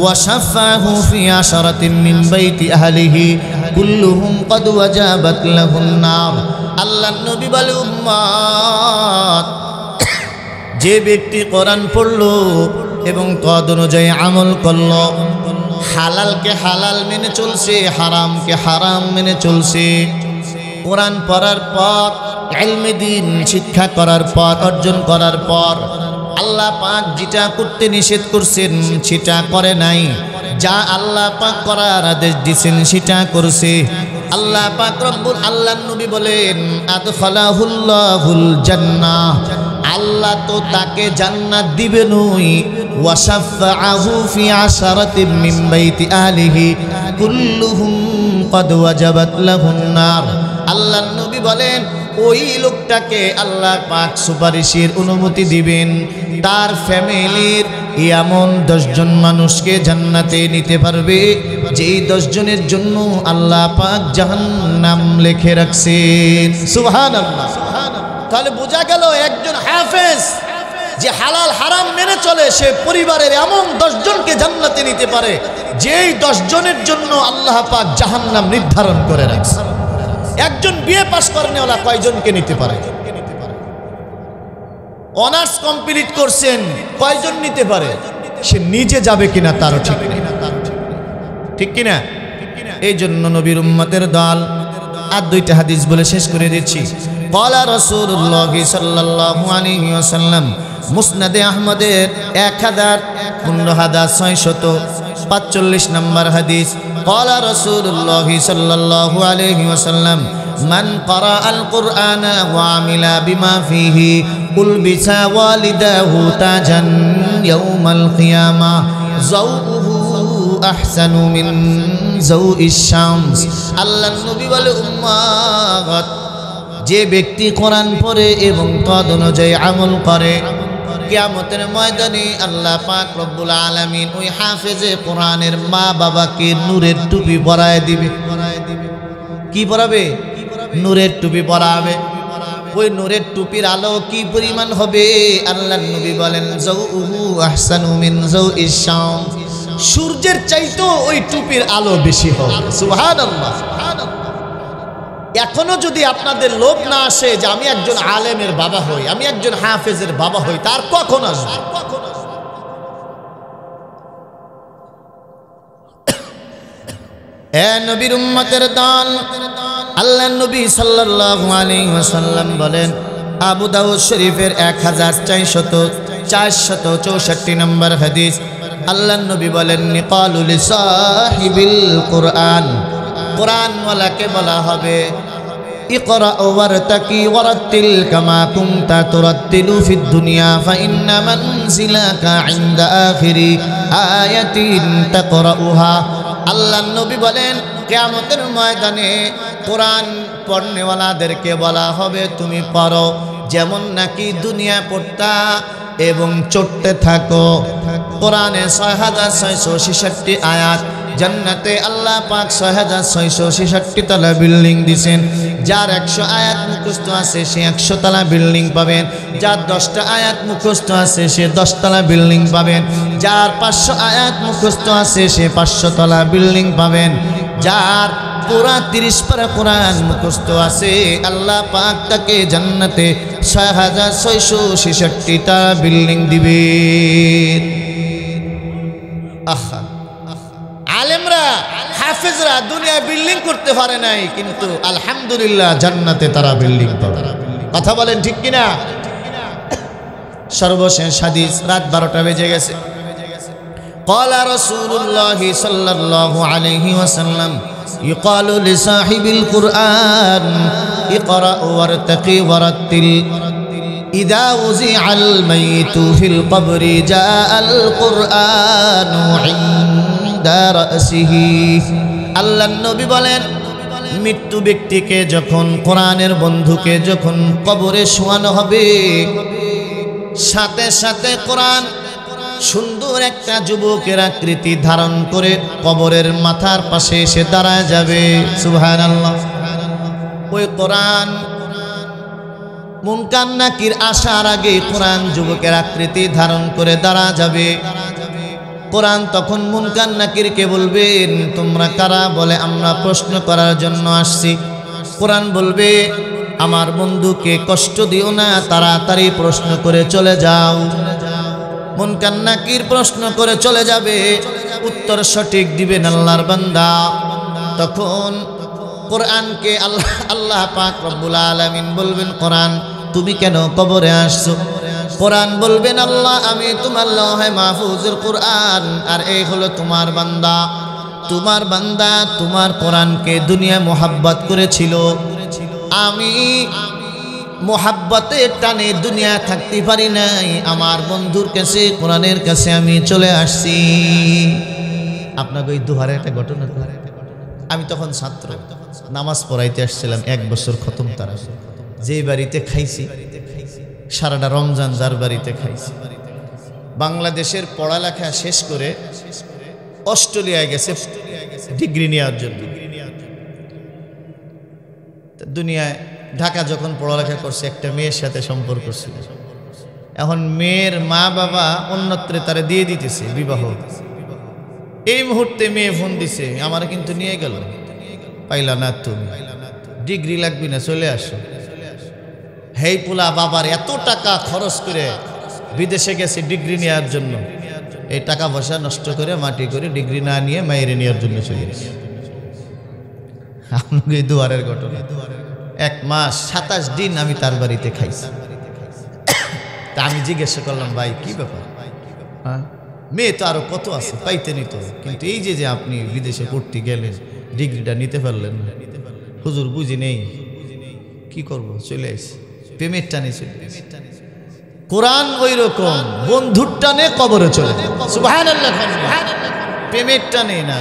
ওয়া শাফাহু ফি আশরাতিন মিন বাইতি আহলিহি কুল্লুহুম ক্বাদ ওয়াজাবাত লাহুন নার। আল্লাহর নবী বলে, উম্মত, যে ব্যক্তি কোরআন পড়লো এবং তদ অনুযায়ী আমল করলো, হালালকে হালাল মেনে চলছে, হারামকে হারাম মেনে চলছে, কোরআন পড়ার পর, ইলমে দ্বীন শিক্ষা করার পর, অর্জন করার পর, আল্লাহ পাক যেটা করতে নিষেধ করছেন সেটা করে নাই, যা আল্লাহ পাক করার আদেশ দিয়েছেন সেটা করছে, আল্লাহ পাক রব্বুল, আল্লাহর নবী বলেন, আদখালাহুল্লাহুল জান্নাহ, আল্লাহ তো তাকে জান্নাত দিবেনই, ওয়া শাফাআহু ফি আশরাতিন মিন বাইতি আহলিহি কুল্লুহুম ক্বাদ ওয়াজাবাত লাহুন নার। আল্লাহর নবী বলেন, ওই লোকটাকে আল্লাহ পাক সুপারিশের অনুমতি দিবেন, তার ফ্যামিলির এমন 10 জন মানুষকে জান্নাতে নিতে পারবে যেই 10 জনের জন্য আল্লাহ পাক জাহান্নাম লিখে রাখছেন। সুবহানাল্লাহ। তাহলে বোঝা গেল একজন হাফেজ যে হালাল হারাম মেনে চলে সে পরিবারের এমন 10 জনকে জান্নাতে নিতে পারে যেই 10 জনের জন্য আল্লাহ পাক জাহান্নাম নির্ধারণ করে রাখছে। একজন বিএ পাস করেনওয়ালা কয়জনকে নিতে পারে? অনার্স কমপ্লিট করছেন কয়জন নিতে পারে? সে নিজে যাবে কিনা তারও ঠিক নেই, ঠিক কিনা? এই জন্য নবীর উম্মতের দল। আর 2টা হাদিস বলে শেষ করে দিচ্ছি। ক্বালা রাসূলুল্লাহ সাল্লাল্লাহু আলাইহি ওয়াসাল্লাম, মুসনাদে আহমদের 15645 নম্বর হাদিস। ক্বালা রাসূলুল্লাহ সাল্লাল্লাহু আলাইহি ওয়াসাল্লাম, মান ক্বারা আল কুরআনা ওয়া আমিলা বিমা ফিহি উলবিসা ওয়ালিদাহু তাজান ইয়াউমাল কিয়ামা যাউহু আহসানু মিন যাউইশ শামস। আল্লাহর নবী বলে, উম্মত, যে ব্যক্তি কোরআন পড়ে এবং তদ অনুযায়ী আমল করে, কিয়ামতের ময়দানে আল্লাহ পাক রব্বুল আলামিন ওই হাফেজে কোরআনের মা বাবাকে নূরের টুপি পরায় দিবে। কি পরাবে? নূরের টুপি পরাবে। ওই নূরের টুপির আলো কি পরিমাণ হবে? আল্লাহর নবী বলেন, যাউহু আহসানু মিন যাউইশ শামস, সূর্যের চাইতেও ওই টুপির আলো বেশি হবে। সুবহানাল্লাহ। এখনো যদি আপনাদের লোভ না আসে যে আমি একজন আলেমের বাবা হই, আমি একজন হাফেজের বাবা হই, তার কখন আসবে? এ নবীর উম্মতের দল, আল্লাহর নবী সাল্লাল্লাহু আলাইহি ওয়াসাল্লাম বলেন, আবু দাউদ শরীফের 1464 নম্বর হাদিস, আল্লাহর নবী বলেন, নিকালু লিসাহিবিল কুরআন, কোরআনওয়ালাকে বলা হবে, ইকরা ওয়ারতাকি ওয়ারাতিল কামা কুনতা তুরাতিলু ফিদ দুনিয়া ফাইন্না মানজিলাকা ইনদা আখিরি আয়াতিন তাকরাউহা। আল্লাহর নবী বলেন, কিয়ামতের ময়দানে কোরআন পড়নেওয়ালাদেরকে বলা হবে, তুমি পড়ো যেমন নাকি দুনিয়া পড়তা এবং চড়তে থাকো। কোরআনে 6666 আয়াত। জান্নাতে আল্লাহ পাক 6666 তলা বিল্ডিং দিছেন। যার 100 আয়াত মুখস্থ আছে সে 100 তলা বিল্ডিং পাবেন, যার 10টা আয়াত মুখস্থ আছে সে 10 তলা বিল্ডিং পাবেন, যার 500 আয়াত মুখস্থ আছে সে 500 তলা বিল্ডিং পাবেন, যার পুরা 30 পারা কোরআন মুখস্থ আছে আল্লাহ পাক তাকে জান্নাতে 6666 টা বিল্ডিং দিবেন। আহা, আলেমরা হাফেজরা দুনিয়ায় বিল্ডিং করতে পারে নাই, কিন্তু আলহামদুলিল্লাহ জান্নাতে তারা বিল্ডিং পাবে। কথা বলেন ঠিক কিনা? সর্বশেষ হাদিস, রাত 12টা বেজে গেছে। ক্বালা রাসূলুল্লাহ সাল্লাল্লাহু আলাইহি ওয়াসাল্লাম, ইকালু লিসাহিবিল কুরআন ইকরা ওয়ারতাকি ওয়ারাতিল ইযা উযিআল মাইতু ফিল কবরি জাআল কুরআনু ইনদা রাসিহি। আল্লাহর নবী বলেন, মৃত্যু ব্যক্তিকে যখন কোরআনের বন্ধুকে যখন কবরে শোয়ানো হবে, সাথে সাথে কোরআন সুন্দর একটা যুবকের আকৃতি ধারণ করে কবরের মাথার পাশে এসে দাঁড়ায় যাবে। সুবহানাল্লাহ। ওই কোরআন মুনকার নাকির আসার আগে কোরআন যুবকের আকৃতি ধারণ করে দাঁড়া যাবে। কোরআন তখন মুনকার নাকিরকে বলবেন, তোমরা কারা? বলে, আমরা প্রশ্ন করার জন্য আসছি। কোরআন বলবে, আমার বন্ধুকে কষ্ট দিও না, তাড়াতাড়ি প্রশ্ন করে চলে যাও। মুনকার নাকির প্রশ্ন করে চলে যাবে, উত্তর সঠিক দিবেন আল্লাহর বান্দা। তখন কোরআনকে আল্লাহ পাক রব্বুল আলামিন বলবেন, কোরআন তুমি কেন কবরে আসছো? কোরআন বলবেন, আল্লাহ আমি তোমার লৌহে মাহফুজের কোরআন, আর এই হলো তোমার বান্দা। তোমার বান্দা তোমার কোরআনকে দুনিয়া মোহাব্বত করেছিল, আমি মোহাব্বতের টানে দুনিয়া থাকতে পারি নাই, আমার বন্ধুর কাছে কোরআনের কাছে আমি চলে আসছি। আপনাকে ওই দুহারে একটা ঘটনা, আমি তখন ছাত্র, নামাজ পড়াইতে আসছিলাম, 1 বছর খতম তারা। যেই বাড়িতে খাইছি সারাটা রমজান, যার বাড়িতে খাইছি, বাংলাদেশের পড়ালেখা শেষ করে অস্ট্রেলিয়ায় গেছে ডিগ্রি নেওয়ার জন্য। দুনিয়ায় ঢাকা যখন পড়ালেখা করছে একটা মেয়ের সাথে সম্পর্ক ছিল, এখন মেয়ের মা বাবা অন্যত্রে তারা দিয়ে দিতেছে বিবাহ। এই মুহূর্তে মেয়ে ফোন দিছে, আমার কিন্তু নিয়ে গেল, পাইলা না তুমি, ডিগ্রি লাগবি না, চলে আসো। হেই পোলা বাবার এত টাকা খরচ করে বিদেশে গেছে ডিগ্রি নেওয়ার জন্য, এই টাকা পয়সা নষ্ট করে মাটি করে ডিগ্রি না নিয়ে মায়েরে নেওয়ার জন্য চলে গেছে। আমাকে দুয়ারের ঘটনা, 1 মাস 27 দিন আমি তার বাড়িতে খাইছি। তা আমি জিজ্ঞাসা করলাম, ভাই কি ব্যাপার? হ্যাঁ, মেয়ে তো আরো কত আছে, পাইতে নিত, কিন্তু এই যে আপনি বিদেশে পড়তে গেলেন, ডিগ্রিটা নিতে পারলেন না। হুজুর বুঝি নেই, কি করব, চলে আসি, প্রেমের টানে চলে আসি। কোরআন ওই রকম, বন্ধুর টানে কবরে চলে যায়। সুবহানাল্লাহ, প্রেমের টানে না,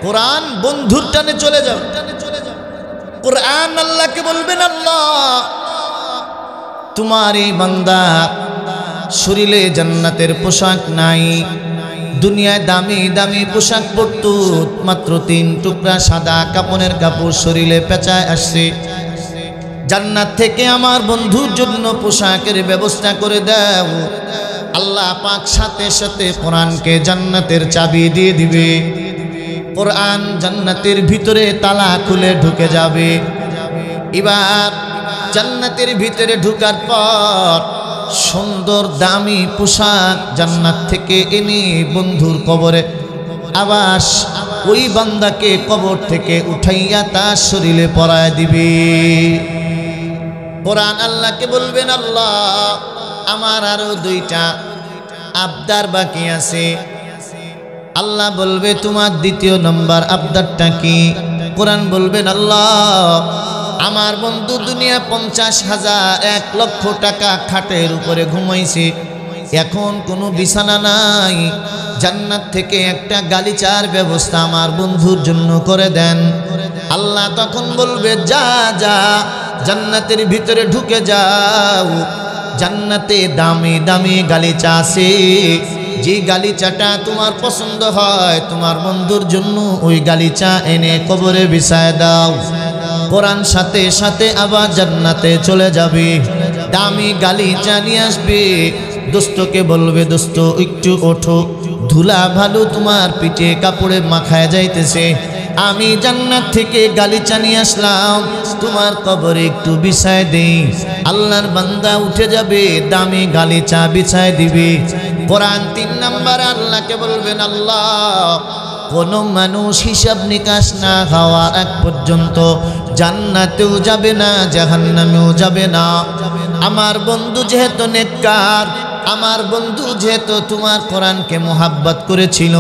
কোরআন বন্ধুর টানে চলে যাও। কোরআন আল্লাহকে বলবেন, আল্লাহ তোমার এই বান্দা শরীরে জান্নাতের পোশাক নাই, দুনিয়ায় দামি দামি পোশাক পরতো, মাত্র 3 টুকরা সাদা কাপড়ের কাপড় শরীরে পেঁচায় আসছে। জান্নাত থেকে আমার বন্ধুর জন্য পোশাকের ব্যবস্থা করে দাও। আল্লাহ পাক সাথে সাথে কোরআনকে জান্নাতের চাবি দিয়ে দিবে। কোরআন জান্নাতের ভিতরে তালা খুলে ঢুকে যাবে। এবার জান্নাতের ভিতরে ঢুকার পর সুন্দর দামি পোশাক জান্নাত থেকে এনে বন্ধুর কবরে আবাস ওই বান্দাকে কবর থেকে উঠাইয়া তার শরীরে পরায় দিবে। কোরআন আল্লাহকে বলবেন, আল্লাহ আমার আরো 2টা আবদার বাকি আছে। আল্লাহ বলবে, তোমার 2য় নম্বর আবদারটা কি? কোরআন বলবেন, আল্লাহ আমার বন্ধু দুনিয়া 50,000 1 লক্ষ টাকা খাটের উপরে ঘুমাইছে, এখন কোনো বিছানা নাই, জান্নাত থেকে একটা গালিচার ব্যবস্থা আমার বন্ধুর জন্য করে দেন। আল্লাহ তখন বলবে, যা যা জান্নাতের ভিতরে ঢুকে যাও, জান্নাতে দামি দামি গালিচা আছে, যে গালিচাটা তোমার পছন্দ হয় তোমার বন্ধুর জন্য ওই গালিচা এনে কবরে বিছায় দাও। কোরআন সাথে সাথে আবার জান্নাতে চলে যাবে, দামি গালিচা নিয়ে আসবে। দোস্তকে বলবে, দোস্ত একটু ওঠো, ধুলা ভালো তোমার পিঠে কাপড়ে মাখায় যাইতেছে, আমি জান্নাত থেকে গালিচা নিয়ে আসলাম, তোমার কবরে একটু বিছায় দেই। আল্লাহর বান্দা উঠে যাবে, দামি গালিচা বিছায় দিবে। কোরআন 3 নম্বর আল্লাহকে বলবেন, আল্লাহ কোন মানুষ হিসাব নিকাশ না হওয়ার আগ পর্যন্ত জান্নাতেও যাবে না, জাহান্নামেও যাবে না। আমার বন্ধু যেহেতু নেককার, আমার বন্ধু যেহেতু তোমার কোরআনকে মোহাব্বত করেছিল,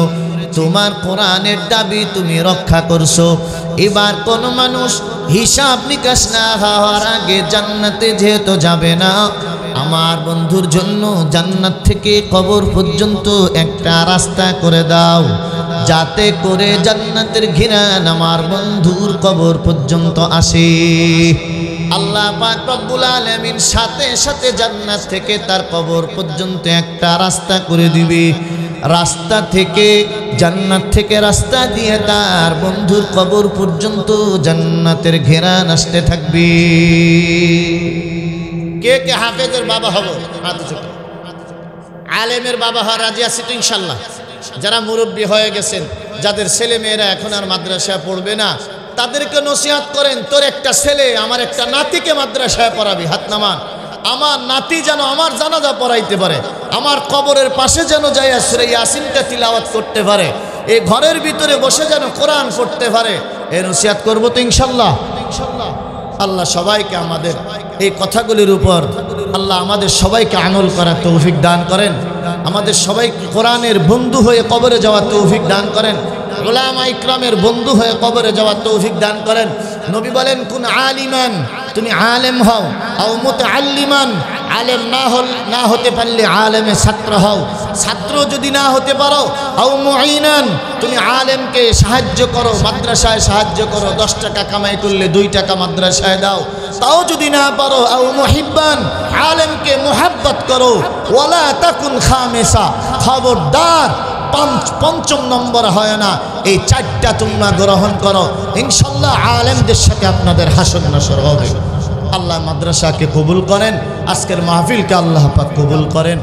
তোমার কোরআনের দাবি তুমি রক্ষা করছো, এবার কোন মানুষ হিসাব নিকাশ না হওয়ার আগে জান্নাতে যেহেতু যাবে না, আমার বন্ধুর জন্য জান্নাত থেকে কবর পর্যন্ত একটা রাস্তা করে দাও, যাতে করে জান্নাতের ঘিরান আমার বন্ধুর কবর পর্যন্ত আসে। আল্লাহ পাক রব্বুল আলামিন সাথে সাথে জান্নাত থেকে তার কবর পর্যন্ত একটা রাস্তা করে দিবে। রাস্তা থেকে জান্নাত থেকে রাস্তা দিয়ে তার বন্ধুর কবর পর্যন্ত জান্নাতের ঘেরান আসতে থাকবে। কে কে হাফেজের বাবা হবো? আলেমের বাবা হওয়ার রাজি আছি তো ইনশাল্লাহ। যারা মুরব্বী হয়ে গেছেন, যাদের ছেলে মেয়েরা এখন আর মাদ্রাসায় পড়বে না, তাদেরকে নসিহত করেন, তোর একটা ছেলে আমার একটা নাতিকে মাদ্রাসায় পড়াবি, হাত নামান। আমার নাতি যেন আমার জানাজা পড়াইতে পারে, আমার কবরের পাশে যেন যাইয়া সূরা ইয়াসিনটা তিলাওয়াত করতে পারে, এই ঘরের ভিতরে বসে যেন কোরআন পড়তে পারে, এই নসিহত করবো তো ইনশাল্লাহ। আল্লাহ সবাইকে আমাদের এই কথাগুলির উপর আল্লাহ আমাদের সবাইকে আমল করার তৌফিক দান করেন, আমাদের সবাইকে কোরআনের বন্ধু হয়ে কবরে যাওয়ার তৌফিক দান করেন, উলামা ইকরামের বন্ধু হয়ে কবরে যাওয়ার তৌফিক দান করেন। নবী বলেন, কুন আলিমান, তুমি আলেম হও, আও মুতাআল্লিমান, আলেম না হতে পারলে আলেমের ছাত্র হও, ছাত্র যদি না হতে পারো, আও মুঈনান, তুমি আলেমকে সাহায্য করো, মাদ্রাসায় সাহায্য করো, 10 টাকা কামাই করলে 2 টাকা মাদ্রাসায় দাও, তাও যদি না পারো, আও মুহিব্বান, আলেমকে মুহাব্বত মহাব্বত করো। ওয়ালা তাকুন খামেসা, খবরদার পঞ্চম নম্বর হয় না। এই চারটা তোমরা গ্রহণ করো, ইনশাল্লাহ আলেমদের সাথে আপনাদের হাসর নাসর হবে। আল্লাহ মাদ্রাসাকে কবুল করেন, আজকের মাহফিলকে আল্লাহ পাক কবুল করেন।